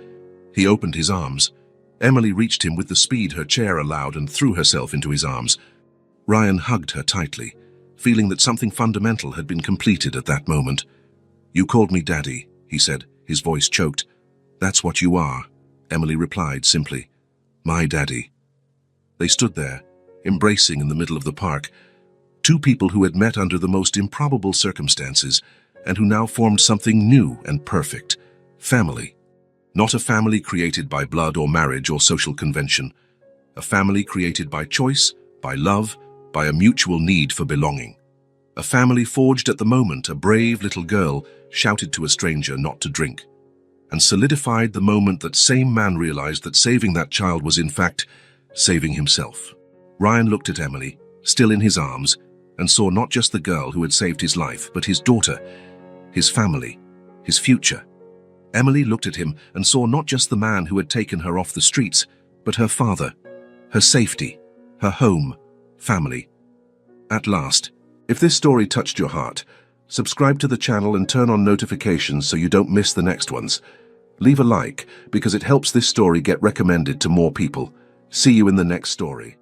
He opened his arms. Emily reached him with the speed her chair allowed and threw herself into his arms. Ryan hugged her tightly, feeling that something fundamental had been completed at that moment. "You called me Daddy," he said, his voice choked. "That's what you are," Emily replied simply. "My daddy." They stood there, embracing in the middle of the park. Two people who had met under the most improbable circumstances and who now formed something new and perfect. Family. Not a family created by blood or marriage or social convention. A family created by choice, by love, by a mutual need for belonging. A family forged at the moment a brave little girl shouted to a stranger not to drink, and solidified the moment that same man realized that saving that child was in fact saving himself. Ryan looked at Emily, still in his arms, and saw not just the girl who had saved his life, but his daughter, his family, his future. Emily looked at him and saw not just the man who had taken her off the streets, but her father, her safety, her home, family. At last, if this story touched your heart, subscribe to the channel and turn on notifications so you don't miss the next ones. Leave a like because it helps this story get recommended to more people. See you in the next story.